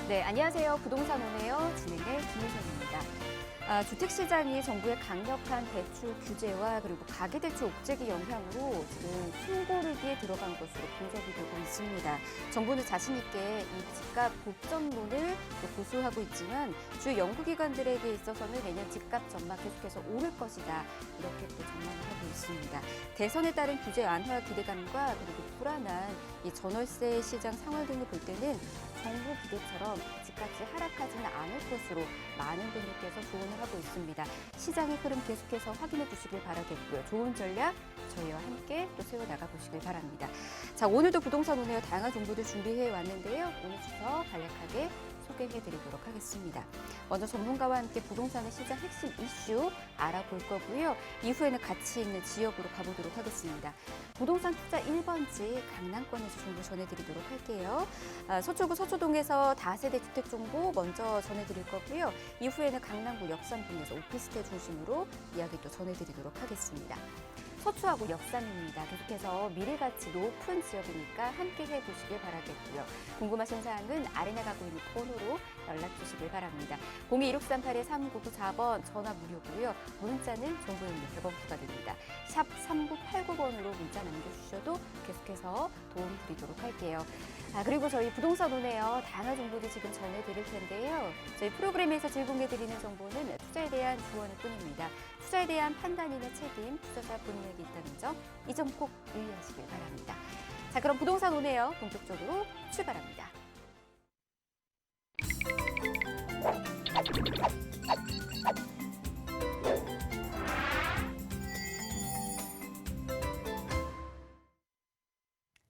네, 안녕하세요. 부동산 오네요. 진행의 김유선입니다. 주택시장이 정부의 강력한 대출 규제와 그리고 가계대출 옥죄기 영향으로 지금 숨고르기에 들어간 것으로 분석이 되고 있습니다. 정부는 자신 있게 이 집값 복전론을 또 고수하고 있지만 주요 연구기관들에게 있어서는 내년 집값 전망 계속해서 오를 것이다. 이렇게 또 전망을 하고 있습니다. 대선에 따른 규제 완화 기대감과 그리고 불안한 이 전월세 시장 상황 등을 볼 때는 정부 기대처럼 집값이 하락하지는 않을 것으로 많은 분들께서 조언을 하고 있습니다. 시장의 흐름 계속해서 확인해 주시길 바라겠고요. 좋은 전략 저희와 함께 또 세워나가 보시길 바랍니다. 자, 오늘도 부동산 오네요. 다양한 정보들 준비해 왔는데요. 오늘 순서 간략하게 소개해드리도록 하겠습니다. 먼저 전문가와 함께 부동산의 시장 핵심 이슈 알아볼 거고요. 이후에는 가치 있는 지역으로 가보도록 하겠습니다. 부동산 투자 1번지 강남권에서 정보 전해드리도록 할게요. 서초구 서초동에서 다세대 주택 정보 먼저 전해드릴 거고요. 이후에는 강남구 역삼동에서 오피스텔 중심으로 이야기 또 전해드리도록 하겠습니다. 서초하고 역삼입니다. 계속해서 미래가치 높은 지역이니까 함께 해보시길 바라겠고요. 궁금하신 사항은 아래 나가고 있는 번호로 연락 주시길 바랍니다. 02-1638-3994번 전화 무료고요. 문자는 정보용료 100원 부과됩니다. 샵 3989번으로 문자 남겨주셔도 계속해서 도움 드리도록 할게요. 그리고 저희 부동산 오네요. 다양한 정보도 지금 전해드릴 텐데요. 저희 프로그램에서 제공해드리는 정보는 투자에 대한 조언일 뿐입니다. 투자에 대한 판단이나 책임, 투자자 본인에게 있다는 점, 이 점 꼭 유의하시길 바랍니다. 자, 그럼 부동산 오네요. 본격적으로 출발합니다.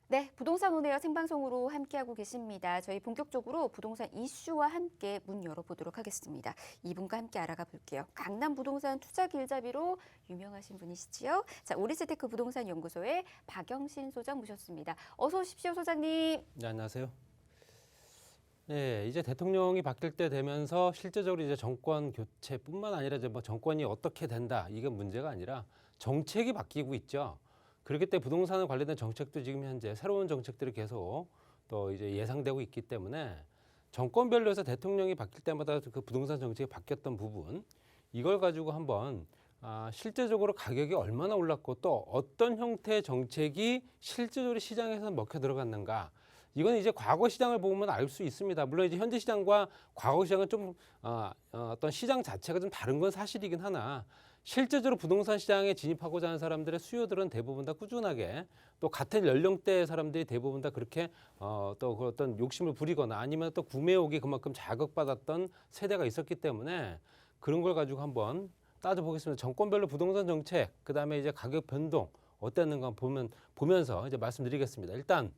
네, 부동산 오네요 생방송으로 함께하고 계십니다. 저희 본격적으로 부동산 이슈와 함께 문 열어보도록 하겠습니다. 이분과 함께 알아가 볼게요. 강남 부동산 투자 길잡이로 유명하신 분이시지요. 자, 오리스테크 부동산 연구소의 박영신 소장 모셨습니다. 어서 오십시오, 소장님. 네, 안녕하세요. 네, 이제 대통령이 바뀔 때 되면서 실제적으로 이제 정권 교체뿐만 아니라 이제 뭐 정권이 어떻게 된다 이게 문제가 아니라 정책이 바뀌고 있죠. 그렇기 때문에 부동산 관련된 정책도 지금 현재 새로운 정책들이 계속 또 이제 예상되고 있기 때문에 정권별로 해서 대통령이 바뀔 때마다 그 부동산 정책이 바뀌었던 부분 이걸 가지고 한번 실제적으로 가격이 얼마나 올랐고 또 어떤 형태의 정책이 실제적으로 시장에서 먹혀 들어갔는가 이건 이제 과거 시장을 보면 알 수 있습니다. 물론 이제 현재 시장과 과거 시장은 좀 어떤 시장 자체가 좀 다른 건 사실이긴 하나 실제적으로 부동산 시장에 진입하고자 하는 사람들의 수요들은 대부분 다 꾸준하게 또 같은 연령대의 사람들이 대부분 다 그렇게 또 그 어떤 욕심을 부리거나 아니면 또 구매욕이 그만큼 자극받았던 세대가 있었기 때문에 그런 걸 가지고 한번 따져보겠습니다. 정권별로 부동산 정책, 그다음에 이제 가격 변동 어땠는가 보면서 이제 말씀드리겠습니다. 일단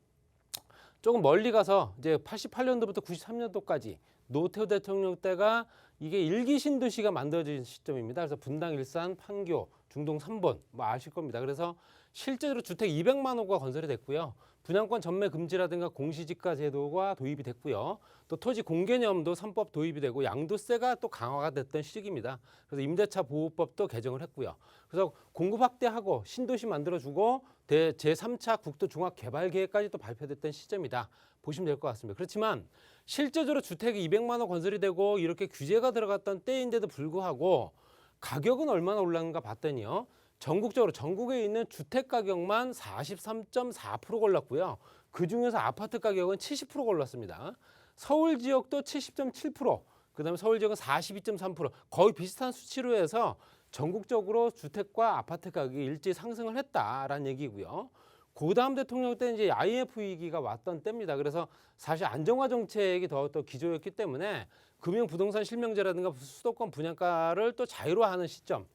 조금 멀리 가서 이제 88년도부터 93년도까지 노태우 대통령 때가 이게 일기 신도시가 만들어진 시점입니다. 그래서 분당, 일산, 판교, 중동 3번 뭐 아실 겁니다. 그래서 실제로 주택 200만 호가 건설이 됐고요. 분양권 전매 금지라든가 공시지가 제도가 도입이 됐고요. 또 토지 공개념도 3법 도입이 되고 양도세가 또 강화가 됐던 시기입니다. 그래서 임대차 보호법도 개정을 했고요. 그래서 공급 확대하고 신도시 만들어주고 제3차 국도 종합 개발 계획까지 또 발표됐던 시점이다. 보시면 될 것 같습니다. 그렇지만 실제적으로 주택이 200만 호 건설이 되고 이렇게 규제가 들어갔던 때인데도 불구하고 가격은 얼마나 올랐는가 봤더니요. 전국에 있는 주택 가격만 43.4% 올랐고요. 그중에서 아파트 가격은 70% 올랐습니다. 서울 지역도 70.7%, 그다음에 서울 지역은 42.3%, 거의 비슷한 수치로 해서 전국적으로 주택과 아파트 가격이 일제히 상승을 했다라는 얘기고요. 고다음 대통령 때 이제 IMF 위기가 왔던 때입니다. 그래서 사실 안정화 정책이 더 기조였기 때문에 금융 부동산 실명제라든가 수도권 분양가를 또 자유화하는 시점,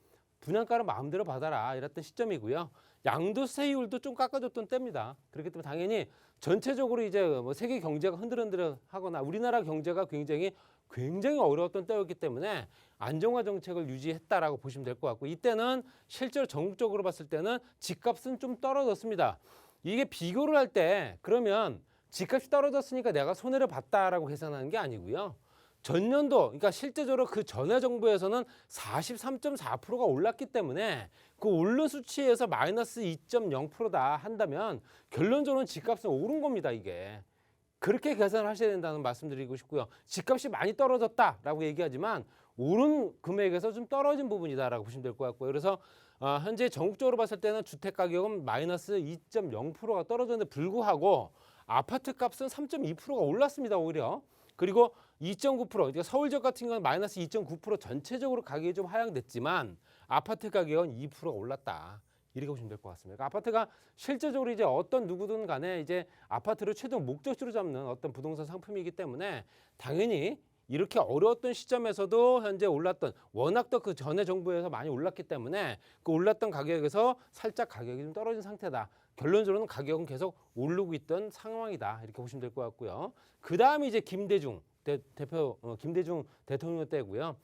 분양가를 마음대로 받아라 이랬던 시점이고요. 양도세율도 좀 깎아줬던 때입니다. 그렇기 때문에 당연히 전체적으로 이제 뭐 세계 경제가 흔들흔들하거나 우리나라 경제가 굉장히 어려웠던 때였기 때문에 안정화 정책을 유지했다라고 보시면 될 것 같고 이때는 실제로 전국적으로 봤을 때는 집값은 좀 떨어졌습니다. 이게 비교를 할 때 그러면 집값이 떨어졌으니까 내가 손해를 봤다라고 계산하는 게 아니고요. 전년도, 그러니까 실제적으로 그 전에 정부에서는 43.4%가 올랐기 때문에 그 오른 수치에서 마이너스 2.0%다 한다면 결론적으로는 집값은 오른 겁니다, 이게. 그렇게 계산을 하셔야 된다는 말씀드리고 싶고요. 집값이 많이 떨어졌다라고 얘기하지만 오른 금액에서 좀 떨어진 부분이다라고 보시면 될 것 같고요. 그래서 현재 전국적으로 봤을 때는 주택 가격은 마이너스 2.0%가 떨어졌는데 불구하고 아파트 값은 3.2%가 올랐습니다. 오히려. 그리고 2.9%, 그러니까 서울 지역 같은 경우는 마이너스 2.9% 전체적으로 가격이 좀 하향됐지만 아파트 가격은 2%가 올랐다. 이렇게 보시면 될 것 같습니다. 그러니까 아파트가 실제적으로 이제 어떤 누구든 간에 이제 아파트를 최종 목적지로 잡는 어떤 부동산 상품이기 때문에 당연히 이렇게 어려웠던 시점에서도 현재 올랐던 워낙 또 그 전에 정부에서 많이 올랐기 때문에 그 올랐던 가격에서 살짝 가격이 좀 떨어진 상태다. 결론적으로는 가격은 계속 오르고 있던 상황이다. 이렇게 보시면 될 것 같고요. 그 다음에 이제 김대중 김대중 대통령 때고요.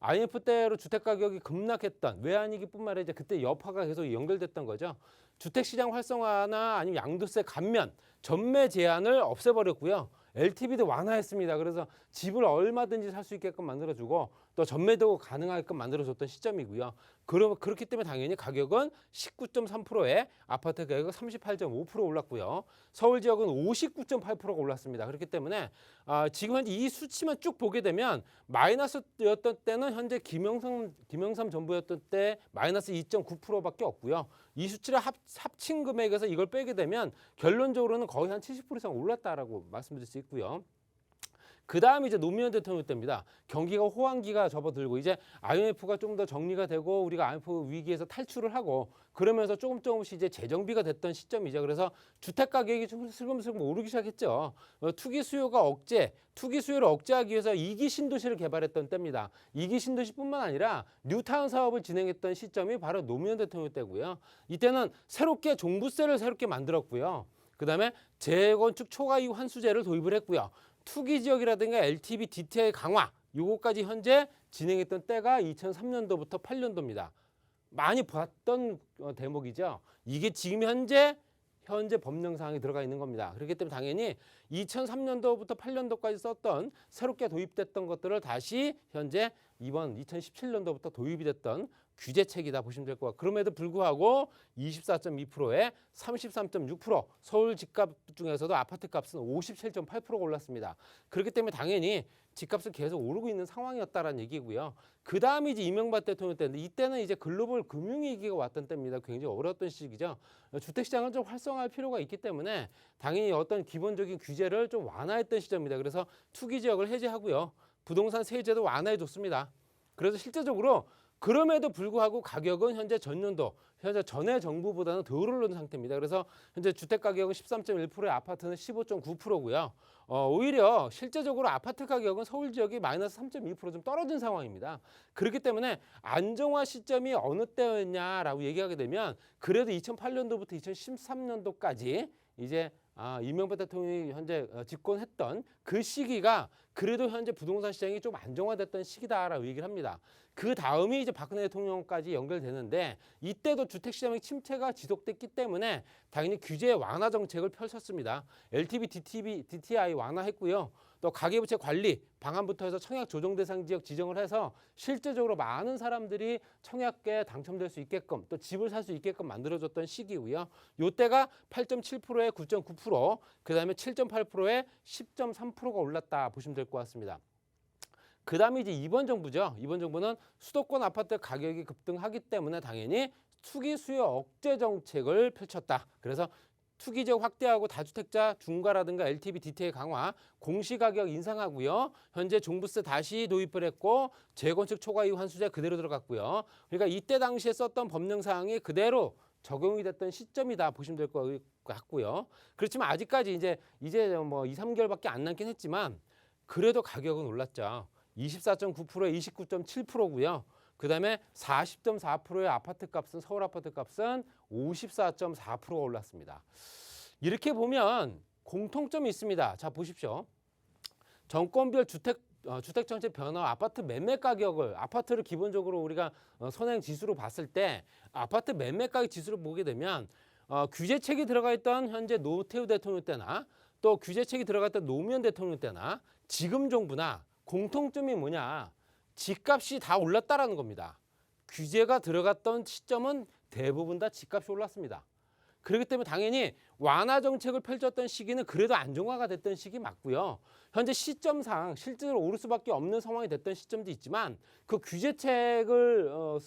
IMF 때로 주택 가격이 급락했던 외환위기뿐만 아니라 이제 그때 여파가 계속 연결됐던 거죠. 주택 시장 활성화나 아니면 양도세 감면, 전매 제한을 없애버렸고요. LTV도 완화했습니다. 그래서 집을 얼마든지 살 수 있게끔 만들어주고 또 전매도 가능하게끔 만들어줬던 시점이고요. 그렇기 때문에 당연히 가격은 19.3%에 아파트 가격은 38.5% 올랐고요. 서울 지역은 59.8%가 올랐습니다. 그렇기 때문에 지금 현재 이 수치만 쭉 보게 되면 마이너스였던 때는 현재 김영삼 정부였던 때 마이너스 2.9%밖에 없고요. 이 수치를 합친 금액에서 이걸 빼게 되면 결론적으로는 거의 한 70% 이상 올랐다라고 말씀드릴 수 있고요. 그 다음에 이제 노무현 대통령 때입니다. 경기가 호황기가 접어들고 이제 IMF가 좀 더 정리가 되고 우리가 IMF 위기에서 탈출을 하고 그러면서 조금씩 이제 재정비가 됐던 시점이죠. 그래서 주택 가격이 좀 슬금슬금 오르기 시작했죠. 투기 수요를 억제하기 위해서 2기 신도시를 개발했던 때입니다. 2기 신도시뿐만 아니라 뉴타운 사업을 진행했던 시점이 바로 노무현 대통령 때고요. 이때는 종부세를 새롭게 만들었고요. 그다음에 재건축 초과이익 환수제를 도입을 했고요. 투기 지역이라든가 LTV, DTI 강화 요거까지 현재 진행했던 때가 2003년도부터 8년도입니다. 많이 봤던 대목이죠. 이게 지금 현재 법령 사항이 들어가 있는 겁니다. 그렇기 때문에 당연히 2003년도부터 8년도까지 썼던 새롭게 도입됐던 것들을 다시 현재 이번 2017년도부터 도입이 됐던 규제책이다 보시면 될 것 같고 그럼에도 불구하고 24.2%에 33.6% 서울 집값 중에서도 아파트 값은 57.8%가 올랐습니다. 그렇기 때문에 당연히 집값은 계속 오르고 있는 상황이었다라는 얘기고요. 그 다음에 이제 이명박 대통령 때인데 이때는 이제 글로벌 금융위기가 왔던 때입니다. 굉장히 어려웠던 시기죠. 주택시장을 좀 활성화할 필요가 있기 때문에 당연히 어떤 기본적인 규제를 좀 완화했던 시점입니다. 그래서 투기 지역을 해제하고요. 부동산 세제도 완화해줬습니다. 그래서 실제적으로 그럼에도 불구하고 가격은 현재 전에 정부보다는 더 오르는 상태입니다. 그래서 현재 주택 가격은 13.1%에 아파트는 15.9%고요. 오히려 실제적으로 아파트 가격은 서울 지역이 마이너스 3.2% 좀 떨어진 상황입니다. 그렇기 때문에 안정화 시점이 어느 때였냐라고 얘기하게 되면 그래도 2008년도부터 2013년도까지 이제 이명박 대통령이 현재 집권했던 그 시기가 그래도 현재 부동산 시장이 좀 안정화됐던 시기다라고 얘기를 합니다. 그 다음이 이제 박근혜 대통령까지 연결되는데 이때도 주택시장의 침체가 지속됐기 때문에 당연히 규제 완화 정책을 펼쳤습니다. LTV, DTI 완화했고요. 또 가계부채 관리 방안부터 해서 청약 조정 대상 지역 지정을 해서 실제적으로 많은 사람들이 청약에 당첨될 수 있게끔 또 집을 살 수 있게끔 만들어줬던 시기고요. 요때가 8.7%에 9.9%, 그다음에 7.8%에 10.3%가 올랐다 보시면 될 것 같습니다. 그 다음에 이제 이번 정부죠. 이번 정부는 수도권 아파트 가격이 급등하기 때문에 당연히 투기 수요 억제 정책을 펼쳤다. 그래서 투기 지역 확대하고 다주택자 중과라든가 LTV, DTI 강화, 공시가격 인상하고요. 현재 종부세 다시 도입을 했고 재건축 초과이익 환수제 그대로 들어갔고요. 그러니까 이때 당시에 썼던 법령 사항이 그대로 적용이 됐던 시점이다 보시면 될 것 같고요. 그렇지만 아직까지 이제 뭐 2, 3개월밖에 안 남긴 했지만 그래도 가격은 올랐죠. 24.9%에 29.7%고요. 그다음에 40.4%의 아파트 값은 서울 아파트 값은 54.4%가 올랐습니다. 이렇게 보면 공통점이 있습니다. 자, 보십시오. 정권별 주택 정책 변화, 아파트 매매 가격을 아파트를 기본적으로 우리가 선행 지수로 봤을 때 아파트 매매 가격 지수를 보게 되면 규제책이 들어가 있던 현재 노태우 대통령 때나 또 규제책이 들어가 있던 노무현 대통령 때나 지금 정부나 공통점이 뭐냐? 집값이 다 올랐다라는 겁니다. 규제가 들어갔던 시점은 대부분 다 집값이 올랐습니다. 그렇기 때문에 당연히 완화 정책을 펼쳤던 시기는 그래도 안정화가 됐던 시기 맞고요. 현재 시점상 실제로 오를 수밖에 없는 상황이 됐던 시점도 있지만 그 규제책을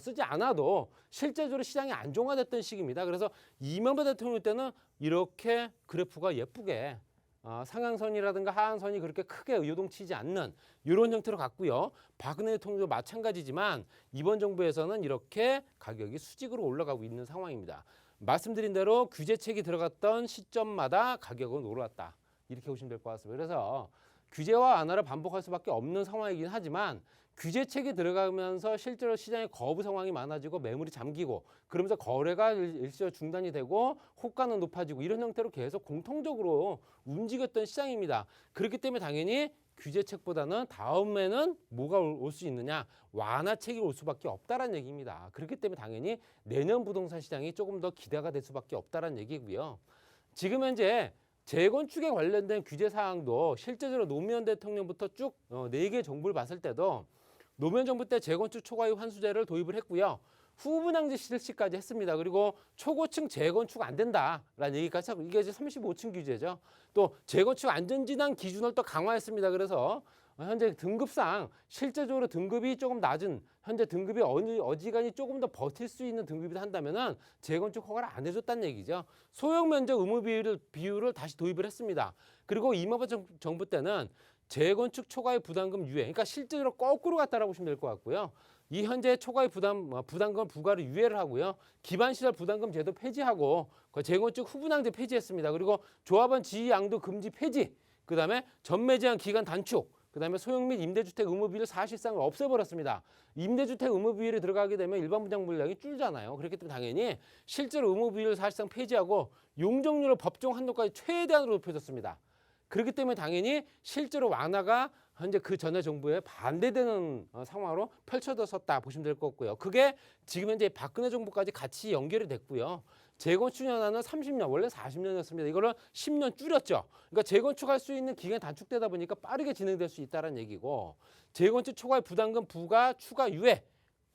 쓰지 않아도 실제적으로 시장이 안정화됐던 시기입니다. 그래서 이명박 대통령 때는 이렇게 그래프가 예쁘게 상향선이라든가 하한선이 그렇게 크게 요동치지 않는 이런 형태로 갔고요. 박근혜 대통령도 마찬가지지만 이번 정부에서는 이렇게 가격이 수직으로 올라가고 있는 상황입니다. 말씀드린 대로 규제책이 들어갔던 시점마다 가격은 올랐다. 이렇게 보시면 될 것 같습니다. 그래서 규제와 완화를 반복할 수밖에 없는 상황이긴 하지만 규제책이 들어가면서 실제로 시장의 거부 상황이 많아지고 매물이 잠기고 그러면서 거래가 일시적으로 중단이 되고 호가는 높아지고 이런 형태로 계속 공통적으로 움직였던 시장입니다. 그렇기 때문에 당연히 규제책보다는 다음에는 뭐가 올 수 있느냐, 완화책이 올 수밖에 없다라는 얘기입니다. 그렇기 때문에 당연히 내년 부동산 시장이 조금 더 기대가 될 수밖에 없다라는 얘기고요. 지금 현재 재건축에 관련된 규제 사항도 실제적으로 노무현 대통령부터 쭉 4개 정부를 봤을 때도 노무현 정부 때 재건축 초과이익 환수제를 도입을 했고요. 후분양제 실시까지 했습니다. 그리고 초고층 재건축 안 된다라는 얘기까지 하고 이게 이제 35층 규제죠. 또 재건축 안전진단 기준을 또 강화했습니다. 그래서 현재 등급상 실제적으로 등급이 조금 낮은 현재 등급이 어지간히 조금 더 버틸 수 있는 등급이 한다면은 재건축 허가를 안 해줬다는 얘기죠. 소형 면적 의무 비율을 다시 도입을 했습니다. 그리고 이명박 정부 때는 재건축 초과의 부담금 유예, 그러니까 실제로 거꾸로 갔다라고 보시면 될 것 같고요. 이 현재 초과의 부담금 부과를 유예를 하고요. 기반시설 부담금 제도 폐지하고 재건축 후분양제 폐지했습니다. 그리고 조합원 지위 양도 금지 폐지, 그다음에 전매 제한 기간 단축, 그다음에 소형 및 임대주택 의무 비율 사실상 없애버렸습니다. 임대주택 의무 비율이 들어가게 되면 일반 분양 물량이 줄잖아요. 그렇기 때문에 당연히 실제로 의무 비율을 사실상 폐지하고 용적률을 법정 한도까지 최대한으로 높여줬습니다. 그렇기 때문에 당연히 실제로 완화가 현재 그 전에 정부에 반대되는 상황으로 펼쳐졌었다 보시면 될 것 같고요. 그게 지금 현재 박근혜 정부까지 같이 연결이 됐고요. 재건축 연한은 30년, 원래 40년이었습니다. 이거를 10년 줄였죠. 그러니까 재건축할 수 있는 기간이 단축되다 보니까 빠르게 진행될 수 있다는 얘기고, 재건축 초과의 부담금 부과 추가 유예,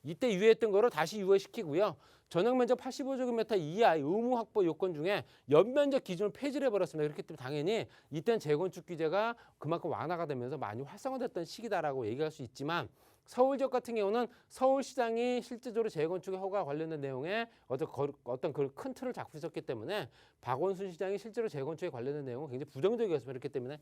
이때 유예했던 거를 다시 유예시키고요. 전용 면적 85제곱미터 이하의 의무 확보 요건 중에 연면적 기준을 폐지를 해버렸습니다. 그렇기 때문에 당연히 이때는 재건축 규제가 그만큼 완화가 되면서 많이 활성화됐던 시기다라고 얘기할 수 있지만, 서울 지역 같은 경우는 서울시장이 실제적으로 재건축의 허가 관련된 내용에 어떤 그 큰 틀을 잡고 있었기 때문에 박원순 시장이 실제로 재건축에 관련된 내용은 굉장히 부정적이었습니다. 그렇기 때문에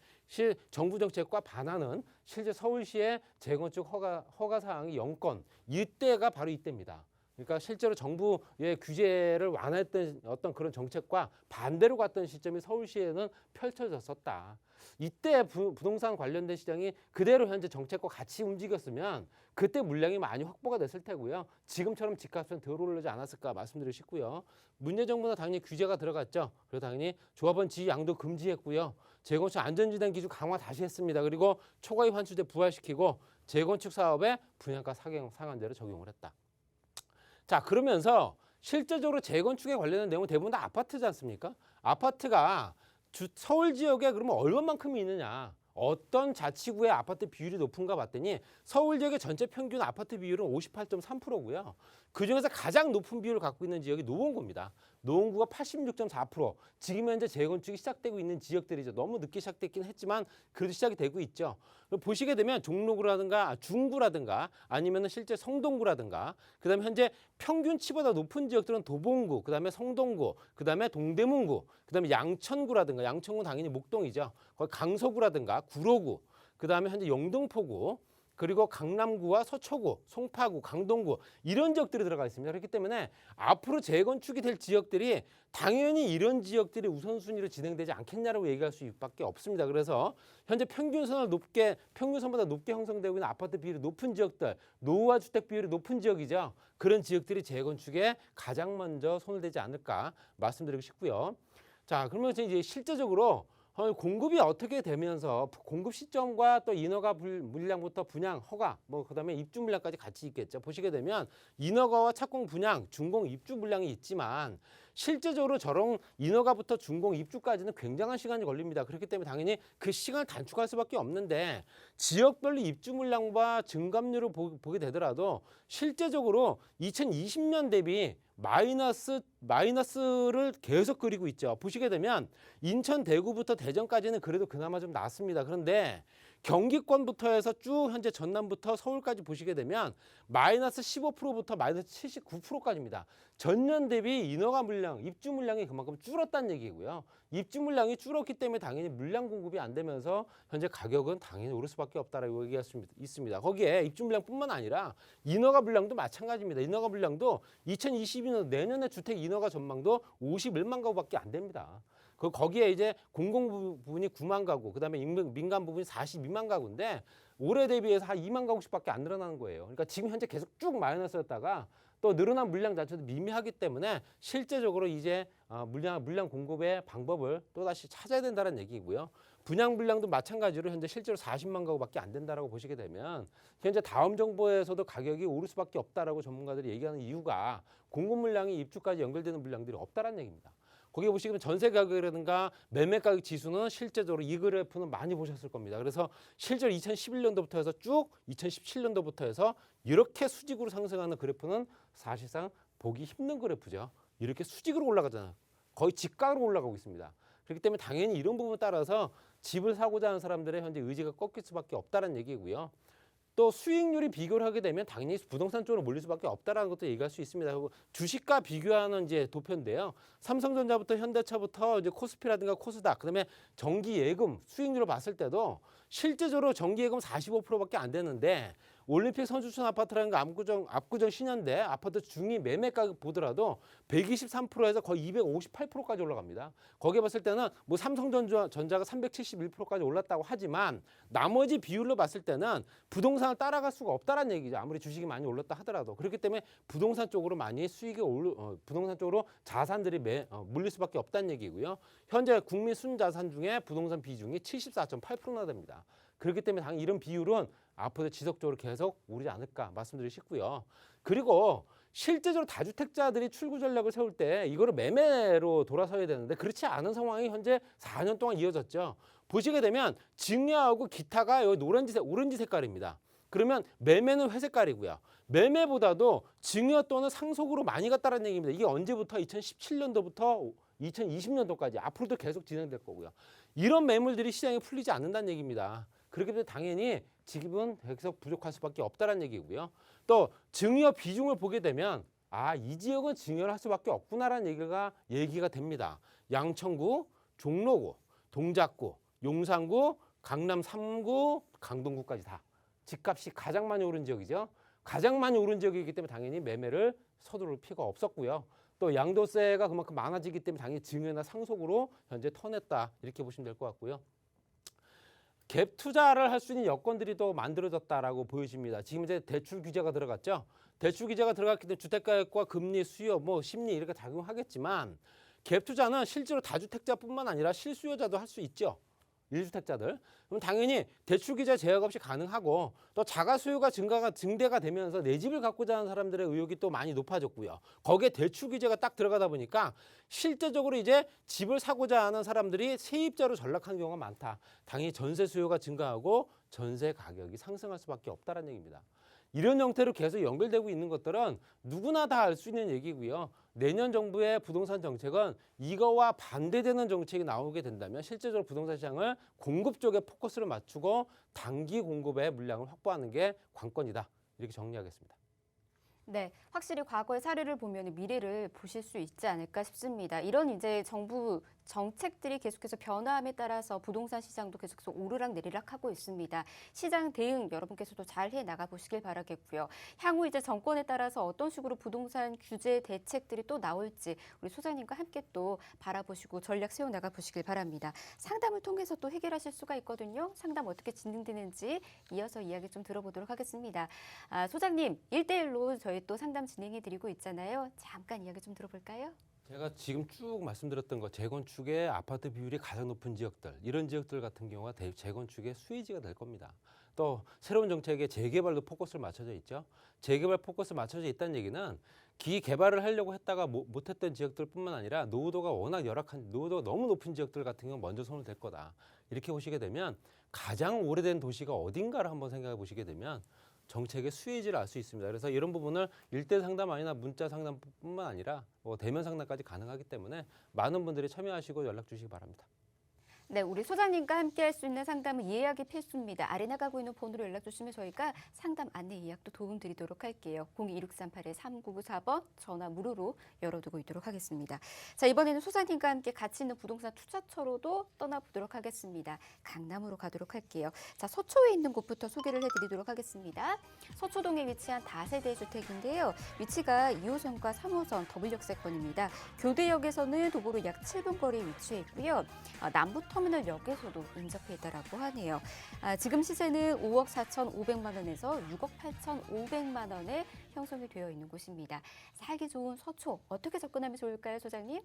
정부 정책과 반하는 실제 서울시의 재건축 허가 사항이 0건, 이때가 바로 이때입니다. 그러니까 실제로 정부의 규제를 완화했던 어떤 그런 정책과 반대로 갔던 시점이 서울시에는 펼쳐졌었다. 이때 부동산 관련된 시장이 그대로 현재 정책과 같이 움직였으면 그때 물량이 많이 확보가 됐을 테고요. 지금처럼 집값은 덜 오르지 않았을까 말씀드리고 싶고요. 문재인 정부는 당연히 규제가 들어갔죠. 그래서 당연히 조합원 지위 양도 금지했고요. 재건축 안전진단 기준 강화 다시 했습니다. 그리고 초과이익 환수제 부활시키고 재건축 사업에 분양가 상한제를 적용을 했다. 자, 그러면서 실제적으로 재건축에 관련된 내용은 대부분 다 아파트지 않습니까? 아파트가 서울 지역에 그러면 얼마만큼이 있느냐, 어떤 자치구의 아파트 비율이 높은가 봤더니 서울 지역의 전체 평균 아파트 비율은 58.3%고요. 그중에서 가장 높은 비율을 갖고 있는 지역이 노원구입니다. 노원구가 86.4%. 지금 현재 재건축이 시작되고 있는 지역들이죠. 너무 늦게 시작됐긴 했지만 그래도 시작이 되고 있죠. 보시게 되면 종로구라든가 중구라든가 아니면 실제 성동구라든가, 그다음에 현재 평균치보다 높은 지역들은 도봉구, 그다음에 성동구, 그다음에 동대문구, 그다음에 양천구라든가, 양천구 당연히 목동이죠. 거기 강서구라든가 구로구, 그다음에 현재 영등포구, 그리고 강남구와 서초구, 송파구, 강동구, 이런 지역들이 들어가 있습니다. 그렇기 때문에 앞으로 재건축이 될 지역들이 당연히 이런 지역들이 우선순위로 진행되지 않겠냐라고 얘기할 수밖에 없습니다. 그래서 현재 평균선보다 높게 형성되고 있는 아파트 비율이 높은 지역들, 노후화 주택 비율이 높은 지역이죠. 그런 지역들이 재건축에 가장 먼저 손을 대지 않을까 말씀드리고 싶고요. 자, 그러면 이제 실제적으로 공급이 어떻게 되면서 공급 시점과 또 인허가 물량부터 분양, 허가, 그다음에 입주 물량까지 같이 있겠죠. 보시게 되면 인허가와 착공 분양, 준공 입주 물량이 있지만 실제적으로 저런 인허가부터 준공 입주까지는 굉장한 시간이 걸립니다. 그렇기 때문에 당연히 그 시간을 단축할 수밖에 없는데 지역별로 입주 물량과 증감률을 보게 되더라도 실제적으로 2020년 대비 마이너스를 계속 그리고 있죠. 보시게 되면 인천, 대구부터 대전까지는 그래도 그나마 좀 낫습니다. 그런데 경기권부터 해서 쭉 현재 전남부터 서울까지 보시게 되면 마이너스 15%부터 마이너스 79%까지입니다. 전년 대비 인허가 물량, 입주 물량이 그만큼 줄었다는 얘기고요. 입주 물량이 줄었기 때문에 당연히 물량 공급이 안 되면서 현재 가격은 당연히 오를 수밖에 없다라고 얘기할 수 있습니다. 거기에 입주 물량뿐만 아니라 인허가 물량도 마찬가지입니다. 인허가 물량도 2022년 내년에 주택 인허가 전망도 51만 가구밖에 안 됩니다. 거기에 이제 공공 부분이 9만 가구, 그다음에 민간 부분이 42만 가구인데 올해 대비해서 한 2만 가구씩밖에 안 늘어나는 거예요. 그러니까 지금 현재 계속 쭉 마이너스였다가 또 늘어난 물량 자체도 미미하기 때문에 실제적으로 이제 물량 공급의 방법을 또다시 찾아야 된다는 얘기고요. 분양 물량도 마찬가지로 현재 실제로 40만 가구밖에 안 된다라고 보시게 되면 현재 다음 정부에서도 가격이 오를 수밖에 없다라고 전문가들이 얘기하는 이유가 공급 물량이 입주까지 연결되는 물량들이 없다라는 얘기입니다. 거기 보시면 전세 가격이라든가 매매 가격 지수는 실제적으로 이 그래프는 많이 보셨을 겁니다. 그래서 실제로 2011년도부터 해서 쭉 2017년도부터 해서 이렇게 수직으로 상승하는 그래프는 사실상 보기 힘든 그래프죠. 이렇게 수직으로 올라가잖아요. 거의 직각으로 올라가고 있습니다. 그렇기 때문에 당연히 이런 부분에 따라서 집을 사고자 하는 사람들의 현재 의지가 꺾일 수밖에 없다는 얘기고요. 또 수익률이 비교를 하게 되면 당연히 부동산 쪽으로 몰릴 수밖에 없다라는 것도 얘기할 수 있습니다. 주식과 비교하는 이제 도표인데요. 삼성전자부터 현대차부터 이제 코스피라든가 코스닥, 그다음에 정기예금 수익률을 봤을 때도 실제적으로 정기예금 45%밖에 안 되는데 올림픽 선수촌 아파트라는 거 압구정 신현대 아파트 중위 매매 가격 보더라도 123%에서 거의 258%까지 올라갑니다. 거기에 봤을 때는 뭐 삼성전자가 371%까지 올랐다고 하지만 나머지 비율로 봤을 때는 부동산을 따라갈 수가 없다는 얘기죠. 아무리 주식이 많이 올랐다 하더라도. 그렇기 때문에 부동산 쪽으로 많이 부동산 쪽으로 자산들이 물릴 수밖에 없다는 얘기고요. 현재 국민 순자산 중에 부동산 비중이 74.8%나 됩니다. 그렇기 때문에 당연히 이런 비율은 앞으로 지속적으로 계속 오르지 않을까 말씀드리고 싶고요. 그리고 실제적으로 다주택자들이 출구 전략을 세울 때 이거를 매매로 돌아서야 되는데 그렇지 않은 상황이 현재 4년 동안 이어졌죠. 보시게 되면 증여하고 기타가 여기 오렌지 색깔입니다. 그러면 매매는 회색깔이고요. 매매보다도 증여 또는 상속으로 많이 갔다는 얘기입니다. 이게 언제부터? 2017년도부터 2020년도까지 앞으로도 계속 진행될 거고요. 이런 매물들이 시장에 풀리지 않는다는 얘기입니다. 그렇기 때문에 당연히 지급은 계속 부족할 수밖에 없다는 얘기고요. 또 증여 비중을 보게 되면 이 지역은 증여를 할 수밖에 없구나라는 얘기가 됩니다. 양천구, 종로구, 동작구, 용산구, 강남 3구, 강동구까지 다 집값이 가장 많이 오른 지역이죠. 가장 많이 오른 지역이기 때문에 당연히 매매를 서두를 필요가 없었고요. 또 양도세가 그만큼 많아지기 때문에 당연히 증여나 상속으로 현재 터냈다 이렇게 보시면 될 것 같고요. 갭 투자를 할 수 있는 여건들이 또 만들어졌다라고 보여집니다. 지금 이제 대출 규제가 들어갔죠. 대출 규제가 들어갔기 때문에 주택가격과 금리, 수요, 심리 이렇게 작용하겠지만 갭 투자는 실제로 다주택자뿐만 아니라 실수요자도 할 수 있죠. 1주택자들. 그럼 당연히 대출 규제 제약 없이 가능하고 또 자가 수요가 증대가 되면서 내 집을 갖고자 하는 사람들의 의욕이 또 많이 높아졌고요. 거기에 대출 규제가 딱 들어가다 보니까 실제적으로 이제 집을 사고자 하는 사람들이 세입자로 전락하는 경우가 많다. 당연히 전세 수요가 증가하고 전세 가격이 상승할 수밖에 없다는 얘기입니다. 이런 형태로 계속 연결되고 있는 것들은 누구나 다 알 수 있는 얘기고요. 내년 정부의 부동산 정책은 이거와 반대되는 정책이 나오게 된다면 실제적으로 부동산 시장을 공급 쪽에 포커스를 맞추고 단기 공급의 물량을 확보하는 게 관건이다. 이렇게 정리하겠습니다. 네, 확실히 과거의 사례를 보면 미래를 보실 수 있지 않을까 싶습니다. 이런 이제 정부 정책들이 계속해서 변화함에 따라서 부동산 시장도 계속해서 오르락 내리락 하고 있습니다. 시장 대응 여러분께서도 잘 해 나가 보시길 바라겠고요. 향후 이제 정권에 따라서 어떤 식으로 부동산 규제 대책들이 또 나올지 우리 소장님과 함께 또 바라보시고 전략 세워 나가 보시길 바랍니다. 상담을 통해서 또 해결하실 수가 있거든요. 상담 어떻게 진행되는지 이어서 이야기 좀 들어보도록 하겠습니다. 소장님, 1대1로 저희 또 상담 진행해 드리고 있잖아요. 잠깐 이야기 좀 들어볼까요? 제가 지금 쭉 말씀드렸던 것, 재건축의 아파트 비율이 가장 높은 지역들, 이런 지역들 같은 경우가 재건축의 수혜지가 될 겁니다. 또 새로운 정책에 재개발도 포커스를 맞춰져 있죠. 재개발 포커스 맞춰져 있다는 얘기는 기개발을 하려고 했다가 못했던 지역들뿐만 아니라 노후도가 워낙 열악한, 노후도가 너무 높은 지역들 같은 경우는 먼저 손을 댈 거다. 이렇게 보시게 되면 가장 오래된 도시가 어딘가를 한번 생각해 보시게 되면 정책의 수혜지를 알 수 있습니다. 그래서 이런 부분을 일대 상담 아니나 문자 상담뿐만 아니라 대면 상담까지 가능하기 때문에 많은 분들이 참여하시고 연락 주시기 바랍니다. 네, 우리 소장님과 함께 할 수 있는 상담은 예약이 필수입니다. 아래 나가고 있는 번호로 연락 주시면 저희가 상담 안내 예약도 도움 드리도록 할게요. 022638-3994번 전화 무료로 열어두고 있도록 하겠습니다. 자, 이번에는 소장님과 함께 가치 있는 부동산 투자처로도 떠나보도록 하겠습니다. 강남으로 가도록 할게요. 자, 서초에 있는 곳부터 소개를 해드리도록 하겠습니다. 서초동에 위치한 다세대 주택인데요. 위치가 2호선과 3호선 더블역세권입니다. 교대역에서는 도보로 약 7분 거리에 위치해 있고요. 남부터미널역에서도 인접해 있다라고 하네요. 지금 시세는 5억 4,500만 원에서 6억 8,500만 원에 형성이 되어 있는 곳입니다. 살기 좋은 서초, 어떻게 접근하면 좋을까요, 소장님?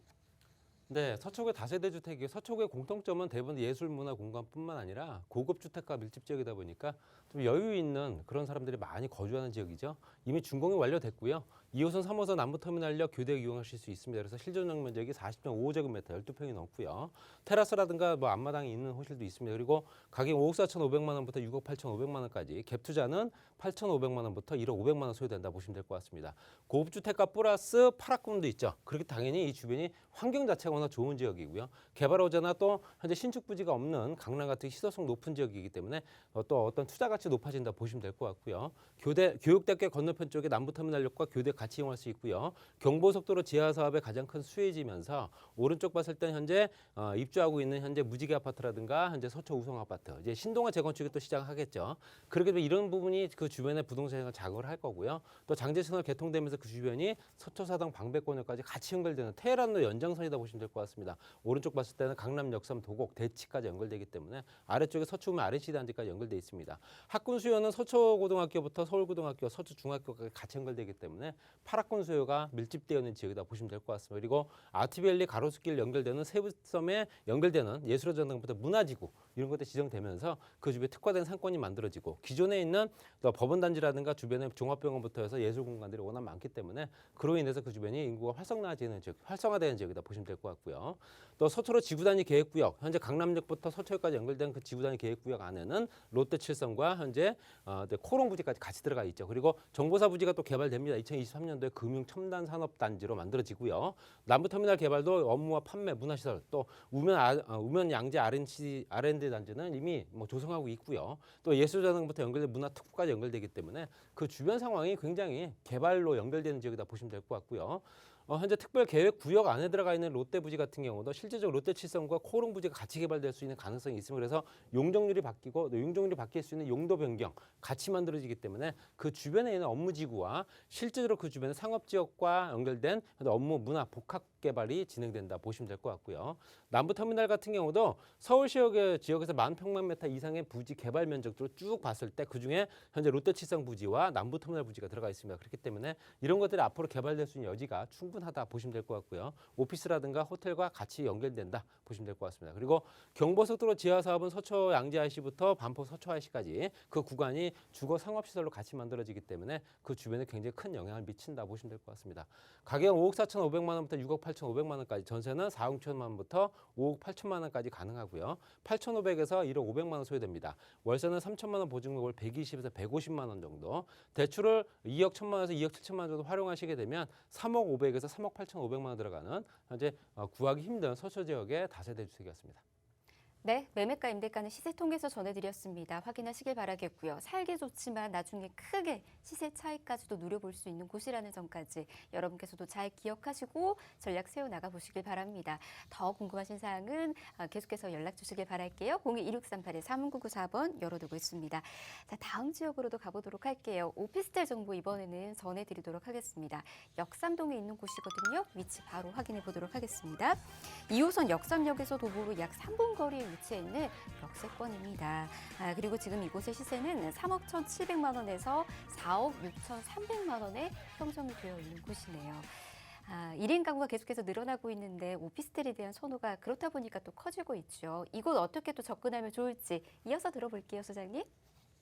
네, 서초구의 다세대 주택이 서초구의 공통점은 대부분 예술 문화 공간뿐만 아니라 고급 주택가 밀집 지역이다 보니까 좀 여유 있는 그런 사람들이 많이 거주하는 지역이죠. 이미 준공이 완료됐고요. 2호선, 3호선 남부터미널역 교대역 이용하실 수 있습니다. 그래서 실존적 면적이 40.5제곱미터, 12평이 넘고요. 테라스라든가 앞마당이 있는 호실도 있습니다. 그리고 가격 5억 4,500만 원부터 6억 8,500만 원까지, 갭 투자는 8,500만 원부터 1억 500만 원 소요된다 보시면 될 것 같습니다. 고급 주택가 플러스 파락군도 있죠. 그렇게 당연히 이 주변이 환경 자체가 워낙 좋은 지역이고요. 개발 호재나 또 현재 신축 부지가 없는 강남 같은 시도성 높은 지역이기 때문에 또 어떤 투자 가치 높아진다 보시면 될 것 같고요. 교육대학교 건너편 쪽에 남부터미널역과 교대 같이 이용할 수 있고요. 경부고속도로 지하 사업의 가장 큰 수혜지면서 오른쪽 봤을 때 현재 입주하고 있는 현재 무지개 아파트라든가 현재 서초 우성 아파트, 이제 신동아 재건축이 또 시작하겠죠. 그렇게 되면 이런 부분이 그 주변의 부동산을 자극을 할 거고요. 또 장제선을 개통되면서 그 주변이 서초사당 방배권역까지 같이 연결되는 테헤란로 연장선이다 보시면 될 것 같습니다. 오른쪽 봤을 때는 강남, 역삼, 도곡, 대치까지 연결되기 때문에 아래쪽에 서초구면 RNC 단지까지 연결돼 있습니다. 학군 수요는 서초고등학교부터 서울고등학교, 서초중학교까지 같이 연결되기 때문에 파락군 수요가 밀집되어 있는 지역이다 보시면 될 것 같습니다. 그리고 아트밸리 가로수길 연결되는 세부섬에 연결되는 예술전당부터 문화지구 이런 것들이 지정되면서 그 주변에 특화된 상권이 만들어지고, 기존에 있는 또 법원단지라든가 주변에 종합병원부터 해서 예술공간들이 워낙 많기 때문에 그로 인해서 그 주변이 인구가 활성화되는 지역이다 보시면 될 것 같고요. 또 서초로 지구단위 계획구역, 현재 강남역부터 서초역까지 연결된 그 지구단위 계획구역 안에는 롯데칠성과 현재 코롱 부지까지 같이 들어가 있죠. 그리고 정보사 부지가 또 개발됩니다. 2023년도에 금융 첨단 산업 단지로 만들어지고요. 남부터미널 개발도 업무와 판매, 문화시설, 또 우면 양재 R&D 단지는 이미 조성하고 있고요. 또 예술자산부터 연결된 문화특구까지 연결되기 때문에 그 주변 상황이 굉장히 개발로 연결되는 지역이다 보시면 될 것 같고요. 현재 특별계획구역 안에 들어가 있는 롯데 부지 같은 경우도 실제적으로 롯데칠성과 코롱 부지가 같이 개발될 수 있는 가능성이 있습니다. 그래서 용적률이 바뀌고 용적률이 바뀔 수 있는 용도 변경 같이 만들어지기 때문에 그 주변에 있는 업무지구와 실제적으로 그 주변의 상업지역과 연결된 업무, 문화, 복합 개발이 진행된다 보시면 될 것 같고요. 남부터미널 같은 경우도 서울시역의 지역에서 10,000평방미터 이상의 부지 개발 면적들을 쭉 봤을 때 그중에 현재 롯데칠성 부지와 남부터미널 부지가 들어가 있습니다. 그렇기 때문에 이런 것들이 앞으로 개발될 수 있는 여지가 충분하다 보시면 될 것 같고요. 오피스라든가 호텔과 같이 연결된다 보시면 될 것 같습니다. 그리고 경부고속도로 지하 사업은 서초 양재 IC부터 반포 서초 IC까지 그 구간이 주거 상업시설로 같이 만들어지기 때문에 그 주변에 굉장히 큰 영향을 미친다 보시면 될 것 같습니다. 가격은 5억 4,500만 원부터 6억 8,500만 원까지, 전세는 4억 6천만 원부터 5억 8천만 원까지 가능하고요. 8,500에서 1억 500만 원 소요됩니다. 월세는 3천만 원 보증금을 120에서 150만 원 정도, 대출을 2억 1천만 원에서 2억 7천만 원 정도 활용하시게 되면 3억 500에서 3억 8,500만 원 들어가는 현재 구하기 힘든 서초 지역의 다세대 주택이었습니다. 네, 매매가 임대가는 시세 통해서 전해드렸습니다. 확인하시길 바라겠고요. 살기 좋지만 나중에 크게 시세 차이까지도 누려볼 수 있는 곳이라는 점까지 여러분께서도 잘 기억하시고 전략 세워나가 보시길 바랍니다. 더 궁금하신 사항은 계속해서 연락 주시길 바랄게요. 022638-3994번 열어두고 있습니다. 자, 다음 지역으로도 가보도록 할게요. 오피스텔 정보 이번에는 전해드리도록 하겠습니다. 역삼동에 있는 곳이거든요. 위치 바로 확인해 보도록 하겠습니다. 2호선 역삼역에서 도보로 약 3분 거리에 위치해 있는 역세권입니다. 그리고 지금 이곳의 시세는 3억 1,700만 원에서 4억 6,300만 원에 형성이 되어 있는 곳이네요. 1인 가구가 계속해서 늘어나고 있는데 오피스텔에 대한 선호가 그렇다 보니까 또 커지고 있죠. 이곳 어떻게 또 접근하면 좋을지 이어서 들어볼게요, 소장님.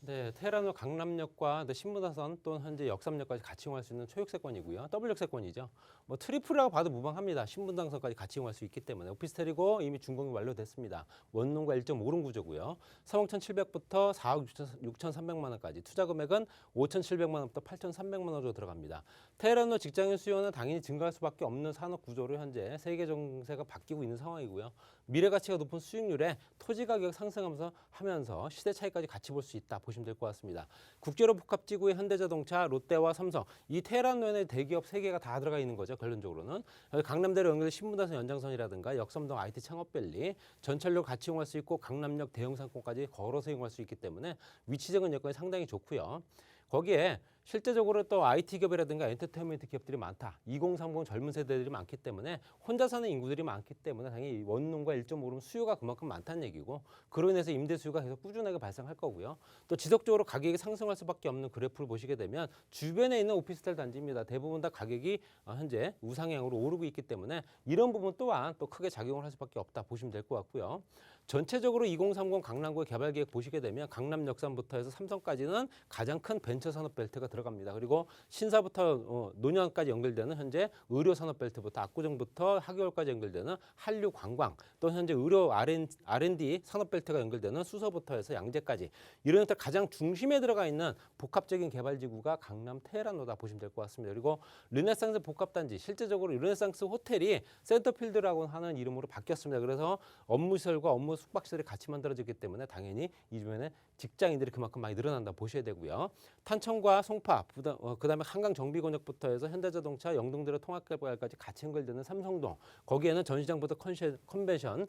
네, 테헤란으로 강남역과 신문화선 또는 현재 역삼역까지 같이 이용할 수 있는 초역세권이고요. 더블 역세권이죠. 뭐 트리플이라고 봐도 무방합니다. 신분당선까지 같이 이용할 수 있기 때문에 오피스텔이고 이미 준공이 완료됐습니다. 원룸과 1.5룸 구조고요. 3억 1,700부터 4억 6,300만 원까지 투자 금액은 5,700만 원부터 8,300만 원 정도 들어갑니다. 테헤란으로 직장인 수요는 당연히 증가할 수밖에 없는 산업 구조로 현재 세계 정세가 바뀌고 있는 상황이고요. 미래 가치가 높은 수익률에 토지 가격 상승하면서 시대 차이까지 같이 볼 수 있다 보시면 될 것 같습니다. 국제로 복합지구의 현대자동차, 롯데와 삼성 이 테헤란면에 대기업 3개가 다 들어가 있는 거죠. 결론적으로는 강남대로 연결된 신문다선 연장선이라든가 역삼동 IT 창업밸리 전철로 같이 이용할 수 있고 강남역 대형 상권까지 걸어서 이용할 수 있기 때문에 위치적인 여건이 상당히 좋고요. 거기에 실제적으로 또 IT 기업이라든가 엔터테인먼트 기업들이 많다. 2030 젊은 세대들이 많기 때문에 혼자 사는 인구들이 많기 때문에 당연히 원룸과 1.5룸 수요가 그만큼 많다는 얘기고 그로 인해서 임대 수요가 계속 꾸준하게 발생할 거고요. 또 지속적으로 가격이 상승할 수밖에 없는 그래프를 보시게 되면 주변에 있는 오피스텔 단지입니다. 대부분 다 가격이 현재 우상향으로 오르고 있기 때문에 이런 부분 또한 또 크게 작용을 할 수밖에 없다 보시면 될 것 같고요. 전체적으로 2030 강남구의 개발 계획 보시게 되면 강남 역삼부터 해서 삼성까지는 가장 큰 벤처 산업 벨트가 들어갑니다. 그리고 신사부터 노년까지 연결되는 현재 의료 산업 벨트부터 압구정부터 하계월까지 연결되는 한류 관광 또 현재 의료 R&D 산업 벨트가 연결되는 수서부터 해서 양재까지 이런 것들 가장 중심에 들어가 있는 복합적인 개발 지구가 강남 테헤란로다 보시면 될 것 같습니다. 그리고 르네상스 복합단지 실제적으로 르네상스 호텔이 센터필드라고 하는 이름으로 바뀌었습니다. 그래서 업무시설과 업무 숙박시설이 같이 만들어지기 때문에 당연히 이 주변에 직장인들이 그만큼 많이 늘어난다 보셔야 되고요. 탄천과 송파, 그다음에 한강 정비권역부터 해서 현대자동차, 영동대로 통합개발까지 같이 연결되는 삼성동. 거기에는 전시장부터 컨벤션,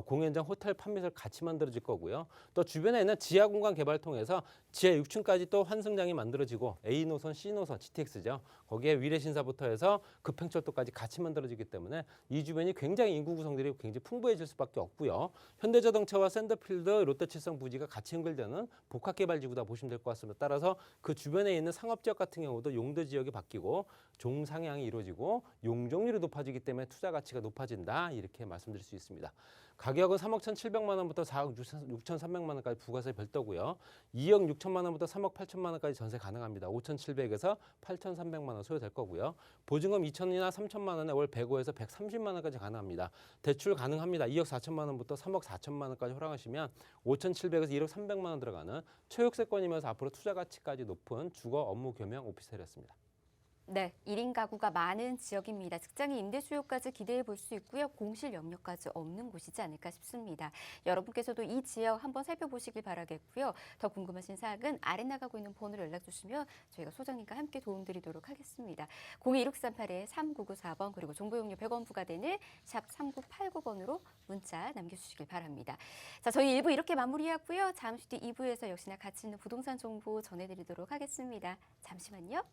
공연장, 호텔, 판매시설 같이 만들어질 거고요. 또 주변에 있는 지하 공간 개발 통해서 지하 6층까지 또 환승장이 만들어지고 A 노선, C 노선, GTX죠. 거기에 위례신사부터 해서 급행철도까지 같이 만들어지기 때문에 이 주변이 굉장히 인구 구성들이 굉장히 풍부해질 수밖에 없고요. 현대자동차와 샌더필드, 롯데칠성 부지가 같이 연결되는 복합개발지구다 보시면 될 것 같습니다. 따라서 그 주변에 있는 상업지역 같은 경우도 용도 지역이 바뀌고 종상향이 이루어지고 용적률이 높아지기 때문에 투자 가치가 높아진다 이렇게 말씀드릴 수 있습니다. 가격은 3억 1,700만 원부터 4억 6,300만 원까지 부가세 별도고요. 2억 6천만 원부터 3억 8천만 원까지 전세 가능합니다. 5,700에서 8,300만 원 소요될 거고요. 보증금 2천이나 3천만 원에 월 105에서 130만 원까지 가능합니다. 대출 가능합니다. 2억 4천만 원부터 3억 4천만 원까지 허락하시면 5,700에서 1억 300만 원 들어가는 초역세권이면서 앞으로 투자 가치까지 높은 주거 업무 겸용 오피스텔이었습니다. 네, 1인 가구가 많은 지역입니다. 직장인 임대 수요까지 기대해 볼 수 있고요. 공실 영역까지 없는 곳이지 않을까 싶습니다. 여러분께서도 이 지역 한번 살펴보시길 바라겠고요. 더 궁금하신 사항은 아래 나가고 있는 번호로 연락 주시면 저희가 소장님과 함께 도움드리도록 하겠습니다. 021638-3994번 그리고 정보용료 100원 부과되는 샵 3989번으로 문자 남겨주시길 바랍니다. 자, 저희 1부 이렇게 마무리하고요. 잠시 뒤 2부에서 역시나 가치 있는 부동산 정보 전해드리도록 하겠습니다. 잠시만요.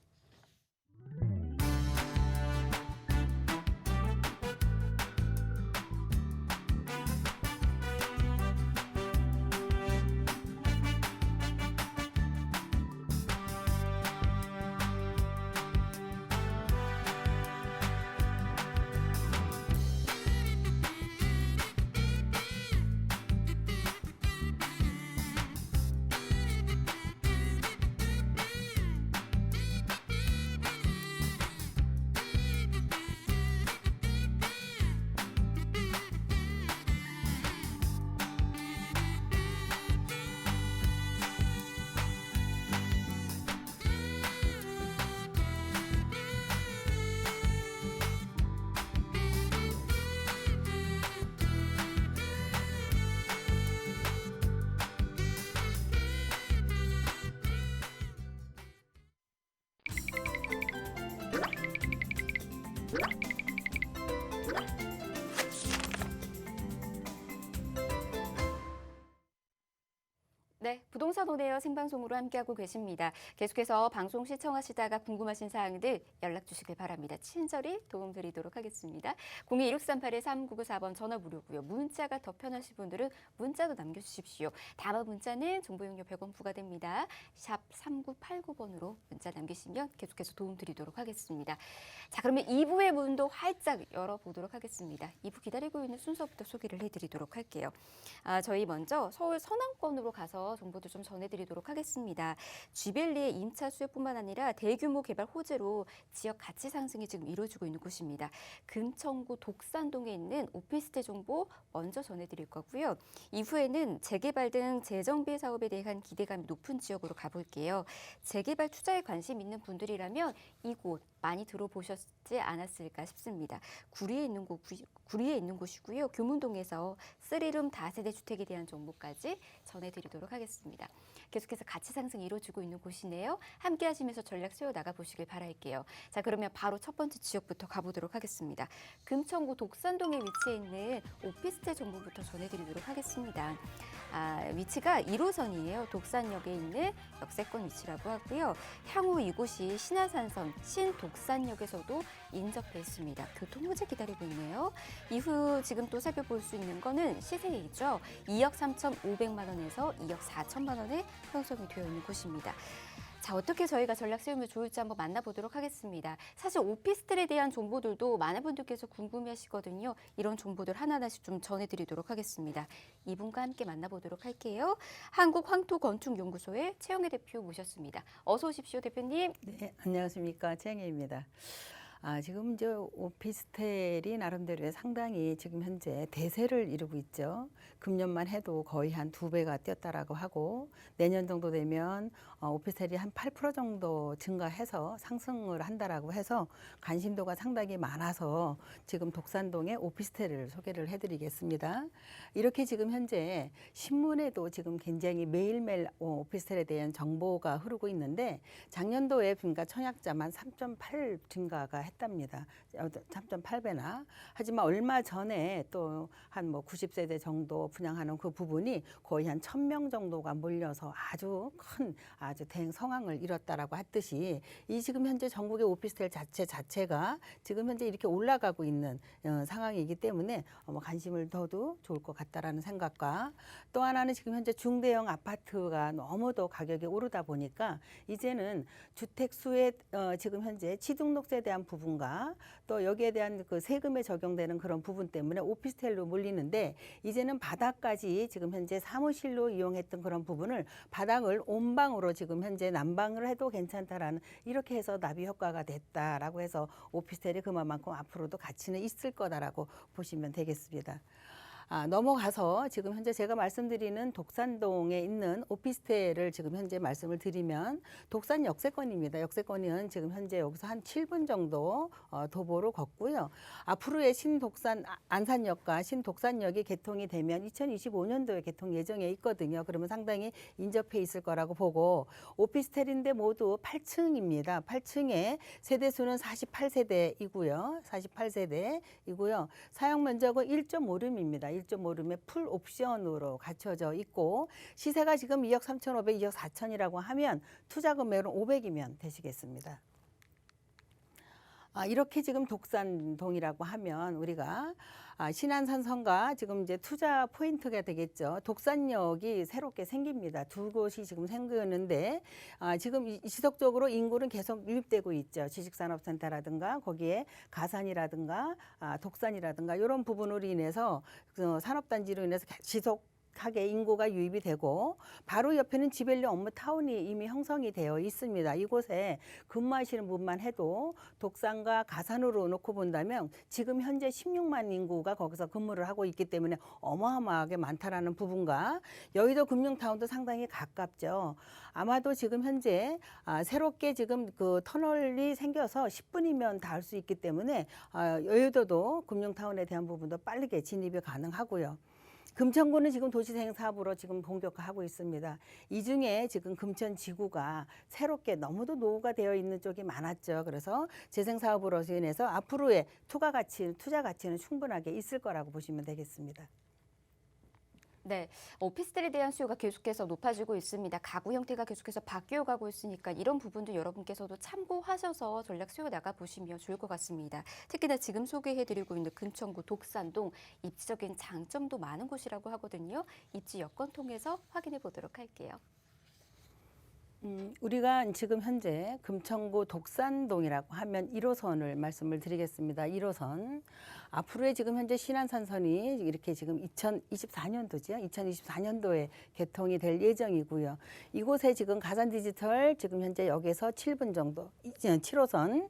네, 부동산 오네어 생방송으로 함께하고 계십니다. 계속해서 방송 시청하시다가 궁금하신 사항들 연락 주시길 바랍니다. 친절히 도움드리도록 하겠습니다. 021638-3994번 전화 무료고요. 문자가 더 편하신 분들은 문자도 남겨주십시오. 다음 문자는 정보용료 100원 부과됩니다. 샵 3989번으로 문자 남기시면 계속해서 도움드리도록 하겠습니다. 자, 그러면 2부의 문도 활짝 열어보도록 하겠습니다. 2부 기다리고 있는 순서부터 소개를 해드리도록 할게요. 저희 먼저 서울 서남권으로 가서 대해서 정보도 좀 전해드리도록 하겠습니다. 쥐벨리의 임차 수요뿐만 아니라 대규모 개발 호재로 지역 가치 상승이 지금 이루어지고 있는 곳입니다. 금천구 독산동에 있는 오피스텔 정보 먼저 전해드릴 거고요. 이후에는 재개발 등 재정비 사업에 대한 기대감이 높은 지역으로 가볼게요. 재개발 투자에 관심 있는 분들이라면 이곳 많이 들어보셨지 않았을까 싶습니다. 구리에 있는 곳이고요. 교문동에서 3룸 다세대 주택에 대한 정보까지 전해드리도록 하겠습니다. 계속해서 가치 상승이 이루어지고 있는 곳이네요. 함께 하시면서 전략 세워 나가 보시길 바랄게요. 자, 그러면 바로 첫 번째 지역부터 가보도록 하겠습니다. 금천구 독산동에 위치해 있는 오피스텔 정보부터 전해드리도록 하겠습니다. 위치가 1호선이에요. 독산역에 있는 역세권 위치라고 하고요. 향후 이곳이 신화산선 신독산역에서도 인접해 있습니다. 교통호재 기다리고 있네요. 이후 지금 또 살펴볼 수 있는 거는 시세이죠. 2억 3,500만 원에서 2억 4천만 원에 형성이 되어 있는 곳입니다. 자, 어떻게 저희가 전략 세우면 좋을지 한번 만나보도록 하겠습니다. 사실 오피스텔에 대한 정보들도 많은 분들께서 궁금해하시거든요. 이런 정보들 하나하나씩 좀 전해드리도록 하겠습니다. 이분과 함께 만나보도록 할게요. 한국황토건축연구소의 최영애 대표 모셨습니다. 어서 오십시오, 대표님. 네, 안녕하십니까. 최영애입니다. 지금 오피스텔이 나름대로 상당히 지금 현재 대세를 이루고 있죠. 금년만 해도 거의 한 2배가 뛰었다라고 하고 내년 정도 되면 오피스텔이 한 8% 정도 증가해서 상승을 한다라고 해서 관심도가 상당히 많아서 지금 독산동의 오피스텔을 소개를 해드리겠습니다. 이렇게 지금 현재 신문에도 지금 굉장히 매일매일 오피스텔에 대한 정보가 흐르고 있는데 작년도에 그러니까 청약자만 3.8 증가가 했답니다. 3.8배나. 하지만 얼마 전에 또 한 90세대 정도 분양하는 그 부분이 거의 한 1,000명 정도가 몰려서 아주 대성황을 이뤘다라고 했듯이 이 지금 현재 전국의 오피스텔 자체가 지금 현재 이렇게 올라가고 있는 상황이기 때문에 관심을 둬도 좋을 것 같다라는 생각과 또 하나는 지금 현재 중대형 아파트가 너무도 가격이 오르다 보니까 이제는 주택 수에 지금 현재 취등록세에 대한 부분과 또 여기에 대한 그 세금에 적용되는 그런 부분 때문에 오피스텔로 몰리는데 이제는 바닥까지 지금 현재 사무실로 이용했던 그런 부분을 바닥을 온방으로 지금 현재 난방을 해도 괜찮다라는 이렇게 해서 나비 효과가 됐다라고 해서 오피스텔이 그만큼 앞으로도 가치는 있을 거다라고 보시면 되겠습니다. 넘어가서 지금 현재 제가 말씀드리는 독산동에 있는 오피스텔을 지금 현재 말씀을 드리면 독산 역세권입니다. 역세권은 지금 현재 여기서 한 7분 정도 도보로 걷고요. 앞으로의 신독산 안산역과 신독산역이 개통이 되면 2025년도에 개통 예정에 있거든요. 그러면 상당히 인접해 있을 거라고 보고 오피스텔인데 모두 8층입니다. 8층에 세대수는 48세대이고요. 48세대이고요. 사용 면적은 1.5룸입니다. 1.5룸에 풀 옵션으로 갖춰져 있고 시세가 지금 2억 3,500, 2억 4천이라고 하면 투자 금액은 500이면 되시겠습니다. 이렇게 지금 독산동이라고 하면 우리가 신안산선과 지금 이제 투자 포인트가 되겠죠. 독산역이 새롭게 생깁니다. 2곳이 지금 생기는데 지금 지속적으로 인구는 계속 유입되고 있죠. 지식산업센터라든가 거기에 가산이라든가 독산이라든가 이런 부분으로 인해서 그 산업단지로 인해서 하게 인구가 유입이 되고 바로 옆에는 지벨리 업무타운이 이미 형성이 되어 있습니다. 이곳에 근무하시는 분만 해도 독산과 가산으로 놓고 본다면 지금 현재 16만 인구가 거기서 근무를 하고 있기 때문에 어마어마하게 많다라는 부분과 여의도 금융타운도 상당히 가깝죠. 아마도 지금 현재 새롭게 지금 그 터널이 생겨서 10분이면 닿을 수 있기 때문에 여의도도 금융타운에 대한 부분도 빠르게 진입이 가능하고요. 금천구는 지금 도시재생 사업으로 지금 본격화하고 있습니다. 이 중에 지금 금천지구가 새롭게 너무도 노후가 되어 있는 쪽이 많았죠. 그래서 재생 사업으로 인해서 앞으로의 투자 가치는 충분하게 있을 거라고 보시면 되겠습니다. 네, 오피스텔에 대한 수요가 계속해서 높아지고 있습니다. 가구 형태가 계속해서 바뀌어 가고 있으니까 이런 부분도 여러분께서도 참고하셔서 전략 세워 나가 보시면 좋을 것 같습니다. 특히나 지금 소개해드리고 있는 금천구 독산동 입지적인 장점도 많은 곳이라고 하거든요. 입지 여건 통해서 확인해 보도록 할게요. 우리가 지금 현재 금천구 독산동이라고 하면 1호선을 말씀을 드리겠습니다. 1호선. 앞으로의 지금 현재 신안산선이 이렇게 지금 2024년도죠. 2024년도에 개통이 될 예정이고요. 이곳에 지금 가산 디지털 지금 현재 역에서 7분 정도, 7호선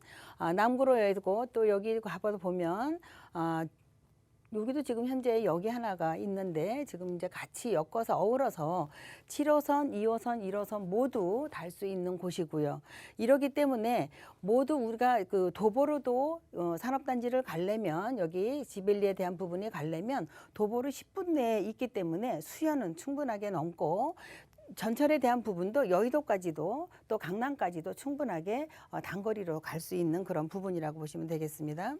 남구로이고 또 여기 가봐도 보면 여기도 지금 현재 역이 하나가 있는데 지금 이제 같이 엮어서 어우러서 7호선, 2호선, 1호선 모두 달 수 있는 곳이고요. 이러기 때문에 모두 우리가 그 도보로도 산업단지를 가려면 여기 지벨리에 대한 부분이 가려면 도보로 10분 내에 있기 때문에 수요는 충분하게 넘고 전철에 대한 부분도 여의도까지도 또 강남까지도 충분하게 단거리로 갈 수 있는 그런 부분이라고 보시면 되겠습니다.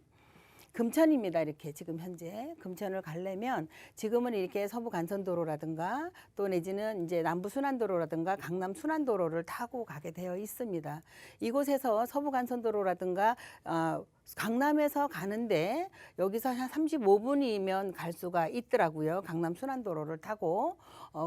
금천입니다. 이렇게 지금 현재 금천을 가려면 지금은 이렇게 서부 간선도로라든가 또 내지는 이제 남부 순환도로라든가 강남 순환도로를 타고 가게 되어 있습니다. 이곳에서 서부 간선도로라든가 강남에서 가는데 여기서 한 35분이면 갈 수가 있더라고요. 강남 순환도로를 타고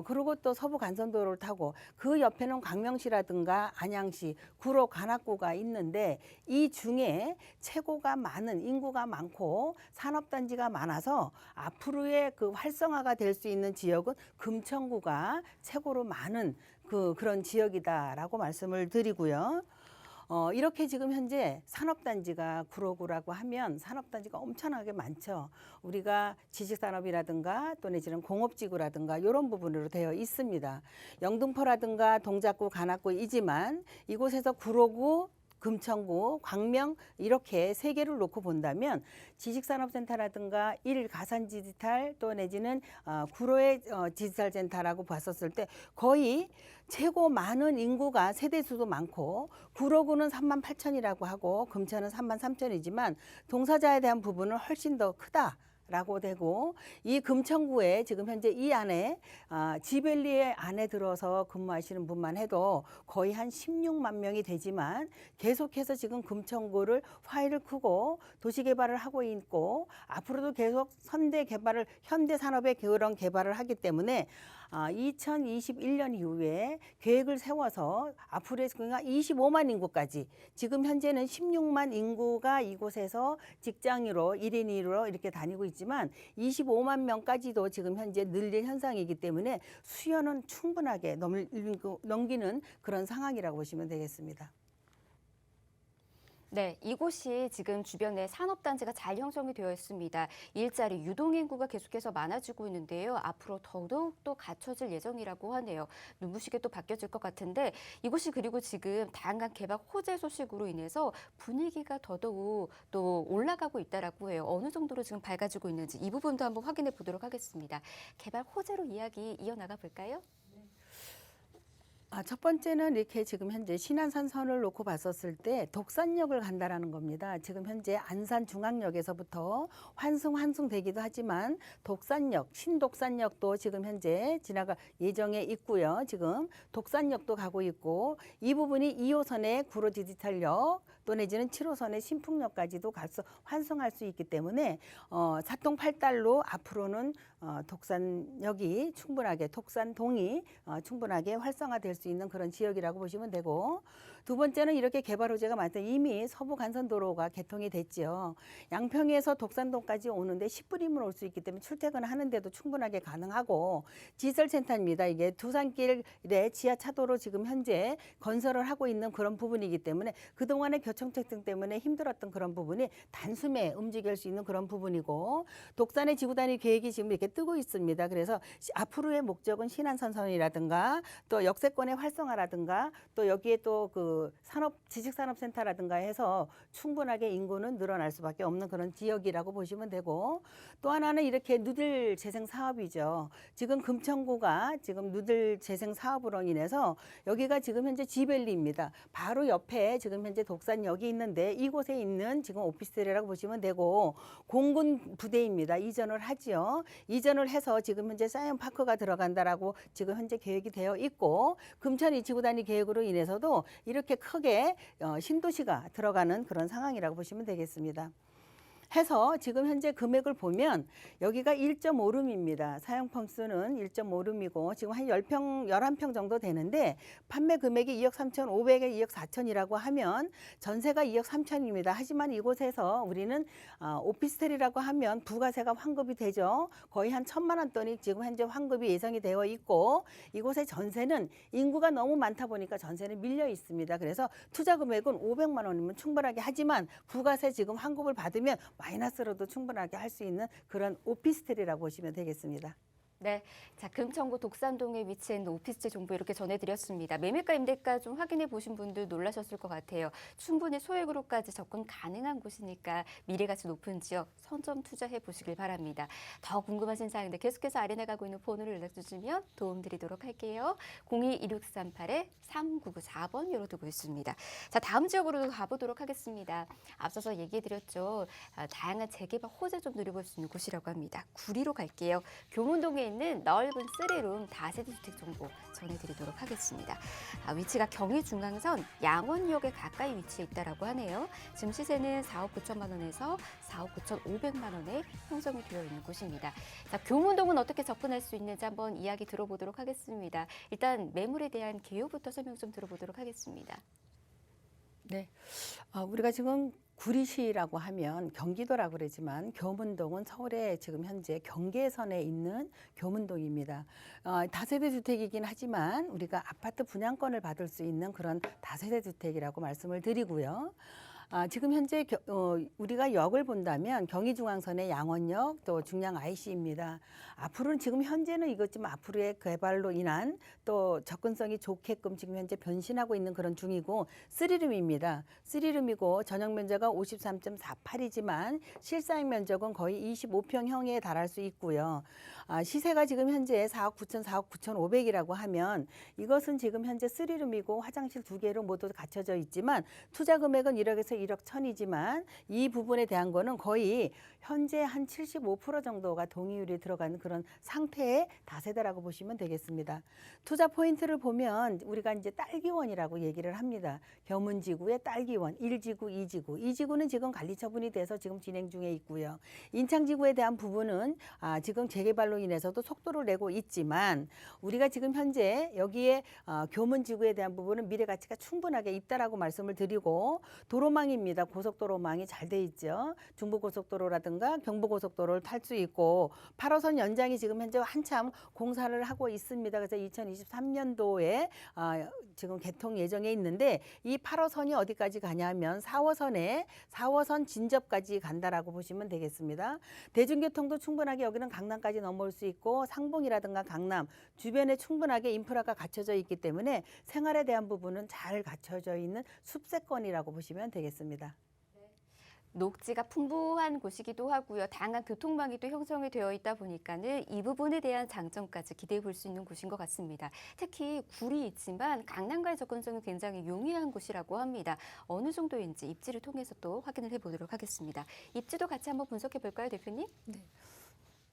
그리고 또 서부 간선도로를 타고 그 옆에는 광명시라든가 안양시, 구로, 관악구가 있는데 이 중에 최고가 많은 인구가 많고 산업단지가 많아서 앞으로의 그 활성화가 될 수 있는 지역은 금천구가 최고로 많은 그런 지역이다라고 말씀을 드리고요. 이렇게 지금 현재 산업단지가 구로구라고 하면 산업단지가 엄청나게 많죠. 우리가 지식산업이라든가 또 내지는 공업지구라든가 이런 부분으로 되어 있습니다. 영등포라든가 동작구, 관악구이지만 이곳에서 구로구, 금천구, 광명 이렇게 세 개를 놓고 본다면 지식산업센터라든가 가산디지털 또 내지는 구로의 디지털센터라고 봤었을 때 거의 최고 많은 인구가 세대수도 많고 구로구는 38,000이라고 하고 금천은 33,000이지만 동사자에 대한 부분은 훨씬 더 크다. 라고 되고 이 금천구에 지금 현재 이 안에 지벨리에 안에 들어서 근무하시는 분만 해도 거의 한 16만 명이 되지만 계속해서 지금 금천구를 파일을 크고 도시개발을 하고 있고 앞으로도 계속 현대산업의 그런 개발을 하기 때문에 2021년 이후에 계획을 세워서 앞으로의 25만 인구까지 지금 현재는 16만 인구가 이곳에서 직장으로 1인 2로 이렇게 다니고 있지만 25만 명까지도 지금 현재 늘릴 현상이기 때문에 수요는 충분하게 넘기는 그런 상황이라고 보시면 되겠습니다. 네, 이곳이 지금 주변에 산업단지가 잘 형성이 되어 있습니다. 일자리 유동인구가 계속해서 많아지고 있는데요. 앞으로 더더욱 또 갖춰질 예정이라고 하네요. 눈부시게 또 바뀌어질 것 같은데 이곳이 그리고 지금 다양한 개발 호재 소식으로 인해서 분위기가 더더욱 또 올라가고 있다라고 해요. 어느 정도로 지금 밝아지고 있는지 이 부분도 한번 확인해 보도록 하겠습니다. 개발 호재로 이야기 이어나가 볼까요? 첫 번째는 이렇게 지금 현재 신안산선을 놓고 봤었을 때 독산역을 간다라는 겁니다. 지금 현재 안산중앙역에서부터 환승되기도 하지만 독산역, 신독산역도 지금 현재 지나가 예정에 있고요. 지금 독산역도 가고 있고 이 부분이 2호선의 구로 디지털역 또 내지는 7호선의 신풍역까지도 환승할 수 있기 때문에 사통팔달로 앞으로는 독산역이 충분하게 독산동이 충분하게 활성화될 수 있는 그런 지역이라고 보시면 되고 두 번째는 이렇게 개발 호재가 많다. 이미 서부 간선도로가 개통이 됐지요. 양평에서 독산동까지 오는데 10분이면 올 수 있기 때문에 출퇴근을 하는데도 충분하게 가능하고 지설센터입니다. 이게 두산길의 지하차도로 지금 현재 건설을 하고 있는 그런 부분이기 때문에 그동안의 교통체증 때문에 힘들었던 그런 부분이 단숨에 움직일 수 있는 그런 부분이고 독산의 지구단위 계획이 지금 이렇게 뜨고 있습니다. 그래서 앞으로의 목적은 신안선선이라든가 또 역세권의 활성화라든가 또 여기에 또 그 지식산업센터라든가 해서 충분하게 인구는 늘어날 수밖에 없는 그런 지역이라고 보시면 되고 또 하나는 이렇게 누들 재생 사업이죠. 지금 금천구가 지금 누들 재생 사업으로 인해서 여기가 지금 현재 지벨리입니다. 바로 옆에 지금 현재 독산역이 있는데 이곳에 있는 지금 오피스텔이라고 보시면 되고 공군 부대입니다. 이전을 하지요. 이전을 해서 지금 현재 사이언파크가 들어간다라고 지금 현재 계획이 되어 있고 금천 지구단위 계획으로 인해서도 이렇게 크게 신도시가 들어가는 그런 상황이라고 보시면 되겠습니다. 해서 지금 현재 금액을 보면 여기가 1.5룸입니다. 사용 평수는 1.5룸이고 지금 한 10평, 11평 정도 되는데 판매 금액이 2억 3,500에 2억 4천이라고 하면 전세가 2억 3천입니다. 하지만 이곳에서 우리는 오피스텔이라고 하면 부가세가 환급이 되죠. 거의 한 1,000만 원 돈이 지금 현재 환급이 예정이 되어 있고 이곳의 전세는 인구가 너무 많다 보니까 전세는 밀려 있습니다. 그래서 투자 금액은 500만 원이면 충분하게 하지만 부가세 지금 환급을 받으면 마이너스로도 충분하게 할 수 있는 그런 오피스텔이라고 보시면 되겠습니다. 네, 자 금천구 독산동에 위치해 있는 오피스텔 정보 이렇게 전해드렸습니다. 매매가 임대가 좀 확인해 보신 분들 놀라셨을 것 같아요. 충분히 소액으로까지 접근 가능한 곳이니까 미래가치 높은 지역 선점 투자해 보시길 바랍니다. 더 궁금하신 사항인데 계속해서 아래 나가고 있는 번호로 연락 주시면 도움드리도록 할게요. 02-1638-3994번 열어두고 있습니다. 자 다음 지역으로 가보도록 하겠습니다. 앞서서 얘기해드렸죠. 다양한 재개발 호재 좀 누려볼 수 있는 곳이라고 합니다. 구리로 갈게요. 교문동에 있는 넓은 3룸 다세대 주택 정보 전해드리도록 하겠습니다. 위치가 경의 중앙선 양원역에 가까이 위치해 있다라고 하네요. 지금 시세는 4억 9천만 원에서 4억 9천5백만 원에 형성이 되어 있는 곳입니다. 자, 교문동은 어떻게 접근할 수 있는지 한번 이야기 들어보도록 하겠습니다. 일단 매물에 대한 개요부터 설명 좀 들어보도록 하겠습니다. 네, 우리가 지금 구리시라고 하면 경기도라고 그러지만 교문동은 서울의 지금 현재 경계선에 있는 교문동입니다. 다세대 주택이긴 하지만 우리가 아파트 분양권을 받을 수 있는 그런 다세대 주택이라고 말씀을 드리고요. 지금 현재 우리가 역을 본다면 경의중앙선의 양원역 또 중량 IC입니다. 앞으로는 지금 현재는 이것지만 앞으로의 개발로 인한 또 접근성이 좋게끔 지금 현재 변신하고 있는 그런 중이고 3룸입니다. 3룸이고 전용 면적은 53.48이지만 실사용 면적은 거의 25평형에 달할 수 있고요. 시세가 지금 현재 4억 9천, 4억 9천5백이라고 하면 이것은 지금 현재 3룸이고 화장실 2개로 모두 갖춰져 있지만 투자 금액은 1억에서 1억 1천이지만 이 부분에 대한 거는 거의 현재 한 75% 정도가 동의율이 들어가는 그런 상태의 다세대라고 보시면 되겠습니다. 투자 포인트를 보면 우리가 이제 딸기원이라고 얘기를 합니다. 겸은지구의 딸기원 1지구, 2지구. 2지구는 지금 관리 처분이 돼서 지금 진행 중에 있고요. 인창지구에 대한 부분은 지금 재개발로 인해서도 속도를 내고 있지만 우리가 지금 현재 여기에 교문지구에 대한 부분은 미래 가치가 충분하게 있다라고 말씀을 드리고 도로망입니다. 고속도로망이 잘 돼 있죠. 중부고속도로라든가 경부고속도로를 탈 수 있고 8호선 연장이 지금 현재 한참 공사를 하고 있습니다. 그래서 2023년도에 지금 개통 예정에 있는데 이 8호선이 어디까지 가냐면 4호선 진접까지 간다라고 보시면 되겠습니다. 대중교통도 충분하게 여기는 강남까지 넘어올 수 있고 상봉이라든가 강남 주변에 충분하게 인프라가 갖춰져 있기 때문에 생활에 대한 부분은 잘 갖춰져 있는 숲세권이라고 보시면 되겠습니다. 녹지가 풍부한 곳이기도 하고요. 다양한 교통망이 또 형성이 되어 있다 보니까는 이 부분에 대한 장점까지 기대해 볼 수 있는 곳인 것 같습니다. 특히 굴이 있지만 강남과의 접근성이 굉장히 용이한 곳이라고 합니다. 어느 정도인지 입지를 통해서 또 확인을 해보도록 하겠습니다. 입지도 같이 한번 분석해 볼까요, 대표님? 네.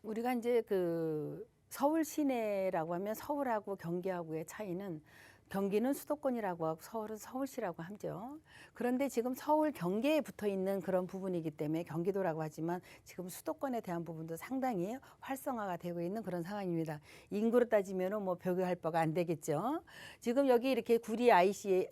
우리가 이제 서울 시내라고 하면 서울하고 경기하고의 차이는 경기는 수도권이라고 하고 서울은 서울시라고 하죠. 그런데 지금 서울 경계에 붙어 있는 그런 부분이기 때문에 경기도라고 하지만 지금 수도권에 대한 부분도 상당히 활성화가 되고 있는 그런 상황입니다. 인구로 따지면은 뭐 비교할 바가 안 되겠죠. 지금 여기 이렇게 구리 IC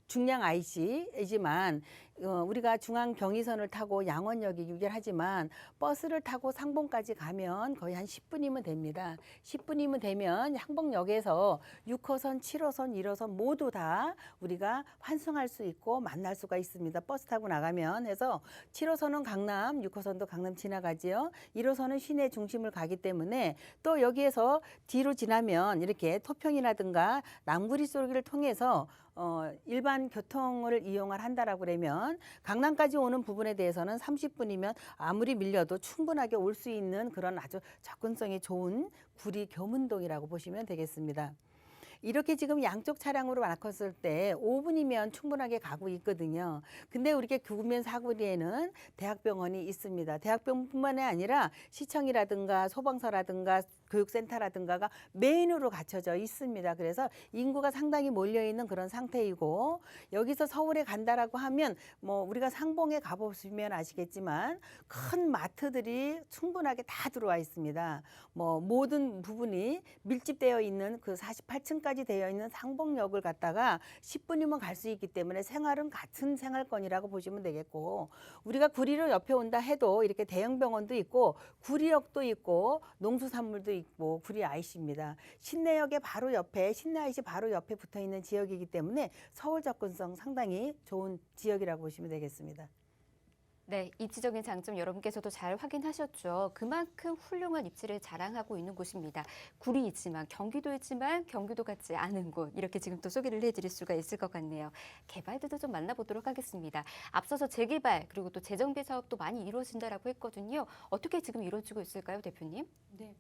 중량 IC이지만 우리가 중앙 경의선을 타고 양원역이 유결하지만 버스를 타고 상봉까지 가면 거의 한 10분이면 됩니다. 10분이면 되면 항복역에서 6호선, 7호선, 1호선 모두 다 우리가 환승할 수 있고 만날 수가 있습니다. 버스 타고 나가면 해서 7호선은 강남, 6호선도 강남 지나가지요. 1호선은 시내 중심을 가기 때문에 또 여기에서 뒤로 지나면 이렇게 토평이라든가 남구리 쪽을 통해서 일반 교통을 이용을 한다라고 그러면 강남까지 오는 부분에 대해서는 30분이면 아무리 밀려도 충분하게 올 수 있는 그런 아주 접근성이 좋은 구리 교문동이라고 보시면 되겠습니다. 이렇게 지금 양쪽 차량으로 바꿨을 때 5분이면 충분하게 가고 있거든요. 근데 우리가 구면 사거리에는 대학병원이 있습니다. 대학병원뿐만이 아니라 시청이라든가 소방서라든가 교육센터라든가가 메인으로 갖춰져 있습니다. 그래서 인구가 상당히 몰려있는 그런 상태이고, 여기서 서울에 간다라고 하면 뭐 우리가 상봉에 가보시면 아시겠지만 큰 마트들이 충분하게 다 들어와 있습니다. 뭐 모든 부분이 밀집되어 있는 그 48층까지 되어 있는 상봉역을 갖다가 10분이면 갈 수 있기 때문에 생활은 같은 생활권이라고 보시면 되겠고, 우리가 구리로 옆에 온다 해도 이렇게 대형 병원도 있고 구리역도 있고 농수산물도 있고 구리 IC입니다. 신내역의 바로 옆에, 신내 IC 바로 옆에 붙어 있는 지역이기 때문에 서울 접근성 상당히 좋은 지역이라고 보시면 되겠습니다. 네, 입지적인 장점 여러분께서도 잘 확인하셨죠. 그만큼 훌륭한 입지를 자랑하고 있는 곳입니다. 구리이지만 경기도이지만 경기도 같지 않은 곳, 이렇게 지금 또 소개를 해드릴 수가 있을 것 같네요. 개발들도 좀 만나보도록 하겠습니다. 앞서서 재개발 그리고 또 재정비 사업도 많이 이루어진다라고 했거든요. 어떻게 지금 이루어지고 있을까요, 대표님? 네.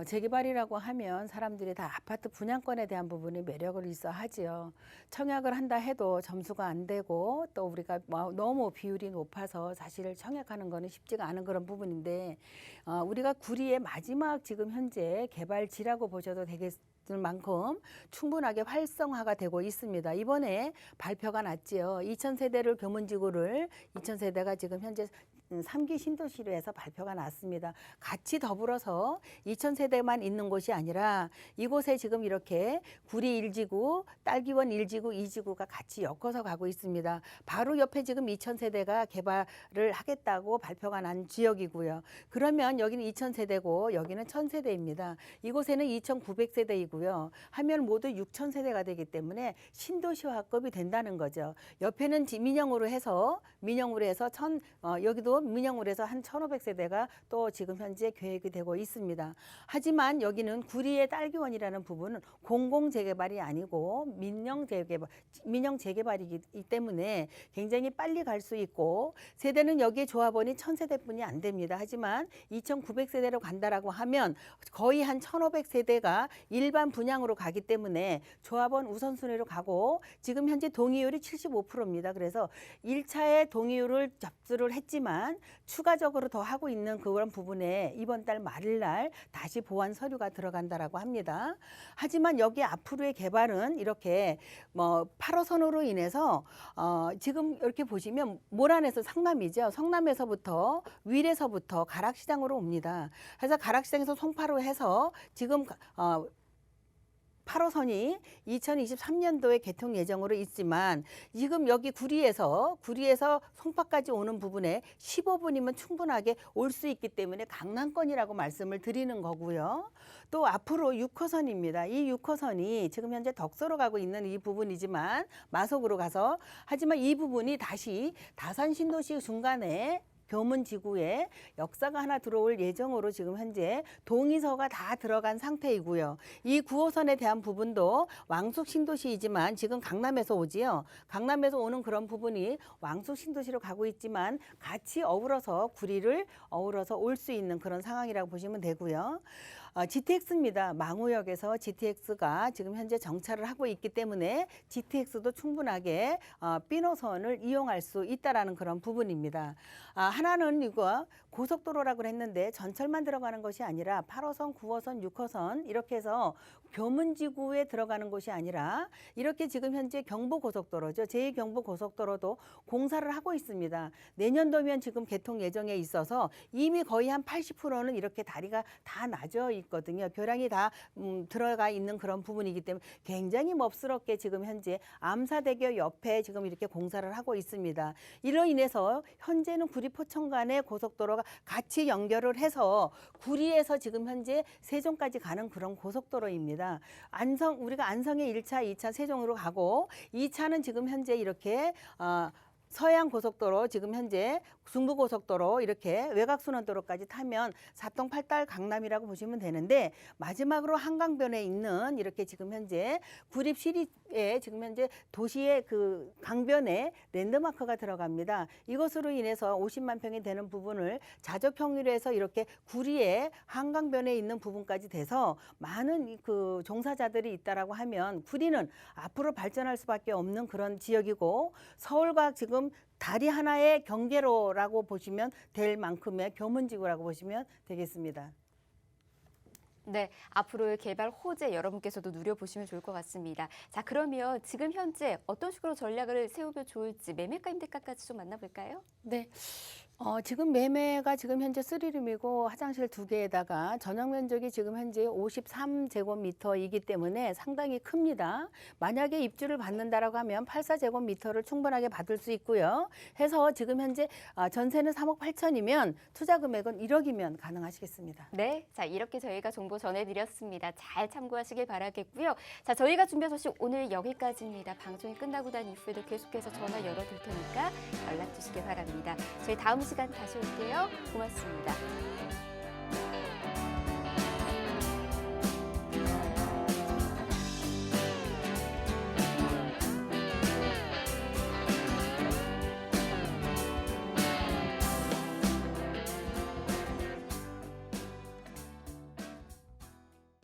재개발이라고 하면 사람들이 다 아파트 분양권에 대한 부분이 매력을 있어 하지요. 청약을 한다 해도 점수가 안 되고 또 우리가 너무 비율이 높아서 사실 청약하는 거는 쉽지가 않은 그런 부분인데, 우리가 구리의 마지막 지금 현재 개발지라고 보셔도 되겠습니다. 만큼 충분하게 활성화가 되고 있습니다. 이번에 발표가 났지요. 2,000세대를 교문지구를 2,000세대가 지금 현재 3기 신도시로 해서 발표가 났습니다. 같이 더불어서 2,000세대만 있는 곳이 아니라 이곳에 지금 이렇게 구리 1지구, 딸기원 1지구, 2지구가 같이 엮어서 가고 있습니다. 바로 옆에 지금 2,000세대가 개발을 하겠다고 발표가 난 지역이고요. 그러면 여기는 2,000세대고 여기는 1,000세대입니다. 이곳에는 2,900세대이고요. 하면 모두 6,000세대가 되기 때문에 신도시화급이 된다는 거죠. 옆에는 민영으로 해서 여기도 민영으로 해서 한 1,500세대가 또 지금 현재 계획이 되고 있습니다. 하지만 여기는 구리의 딸기원이라는 부분은 공공재개발이 아니고 민영 재개발이기 때문에 굉장히 빨리 갈 수 있고, 세대는 여기에 조합원이 1,000세대뿐이 안 됩니다. 하지만 2,900세대로 간다라고 하면 거의 한 1,500세대가 일반 분양으로 가기 때문에 조합원 우선순위로 가고, 지금 현재 동의율이 75%입니다. 그래서 1차에 동의율을 접수를 했지만 추가적으로 더 하고 있는 그런 부분에 이번 달 말일 날 다시 보완 서류가 들어간다라고 합니다. 하지만 여기 앞으로의 개발은 이렇게 8호선으로 인해서 지금 이렇게 보시면 모란에서 성남이죠. 성남에서부터 위례서부터 가락시장으로 옵니다. 그래서 가락시장에서 송파로 해서 지금 8호선이 2023년도에 개통 예정으로 있지만 지금 여기 구리에서 송파까지 오는 부분에 15분이면 충분하게 올 수 있기 때문에 강남권이라고 말씀을 드리는 거고요. 또 앞으로 6호선입니다. 이 6호선이 지금 현재 덕소로 가고 있는 이 부분이지만 마속으로 가서, 하지만 이 부분이 다시 다산 신도시 중간에 교문지구에 역사가 하나 들어올 예정으로 지금 현재 동의서가 다 들어간 상태이고요. 이 9호선에 대한 부분도 왕숙 신도시이지만 지금 강남에서 오지요. 강남에서 오는 그런 부분이 왕숙 신도시로 가고 있지만 같이 어우러서 구리를 어우러서 올 수 있는 그런 상황이라고 보시면 되고요. GTX입니다. 망우역에서 GTX가 지금 현재 정차를 하고 있기 때문에 GTX도 충분하게 B노선을 이용할 수 있다라는 그런 부분입니다. 하나는 이거 고속도로라고 했는데 전철만 들어가는 것이 아니라 8호선, 9호선, 6호선 이렇게 해서 교문지구에 들어가는 곳이 아니라 이렇게 지금 현재 경부고속도로죠. 제2경부고속도로도 공사를 하고 있습니다. 내년도면 지금 개통 예정에 있어서 이미 거의 한 80%는 이렇게 다리가 다 나져 있거든요. 교량이 다 들어가 있는 그런 부분이기 때문에 굉장히 몹스럽게 지금 현재 암사대교 옆에 지금 이렇게 공사를 하고 있습니다. 이로 인해서 현재는 구리 포천 간의 고속도로가 같이 연결을 해서 구리에서 지금 현재 세종까지 가는 그런 고속도로입니다. 우리가 안성의 1차, 2차 세종으로 가고 2차는 지금 현재 이렇게 서해안 고속도로 지금 현재 중부 고속도로 이렇게 외곽순환도로까지 타면 사통 8달 강남이라고 보시면 되는데 마지막으로 한강변에 있는 이렇게 지금 현재 구립 시립에 지금 현재 도시의 그 강변에 랜드마크가 들어갑니다. 이것으로 인해서 50만 평이 되는 부분을 자적 평유로 해서 이렇게 구리에 한강변에 있는 부분까지 돼서 많은 그 종사자들이 있다라고 하면 구리는 앞으로 발전할 수밖에 없는 그런 지역이고 서울과 지금 다리 하나의 경계로라고 보시면 될 만큼의 교문지구라고 보시면 되겠습니다. 네, 앞으로의 개발 호재 여러분께서도 누려보시면 좋을 것 같습니다. 자, 그러면 지금 현재 어떤 식으로 전략을 세우면 좋을지 매매가 임대가까지 좀 만나볼까요? 네. 지금 매매가 지금 현재 3룸이고 화장실 2개에다가 전용 면적이 지금 현재 53제곱미터이기 때문에 상당히 큽니다. 만약에 입주를 받는다라고 하면 84제곱미터를 충분하게 받을 수 있고요. 해서 지금 현재 전세는 3억 8천이면 투자 금액은 1억이면 가능하시겠습니다. 네, 자, 이렇게 저희가 정보 전해드렸습니다. 잘 참고하시길 바라겠고요. 자, 저희가 준비한 소식 오늘 여기까지입니다. 방송이 끝나고 난 이후에도 계속해서 전화 열어둘 테니까 연락 주시기 바랍니다. 저희 다음 시간 다시 올게요. 고맙습니다.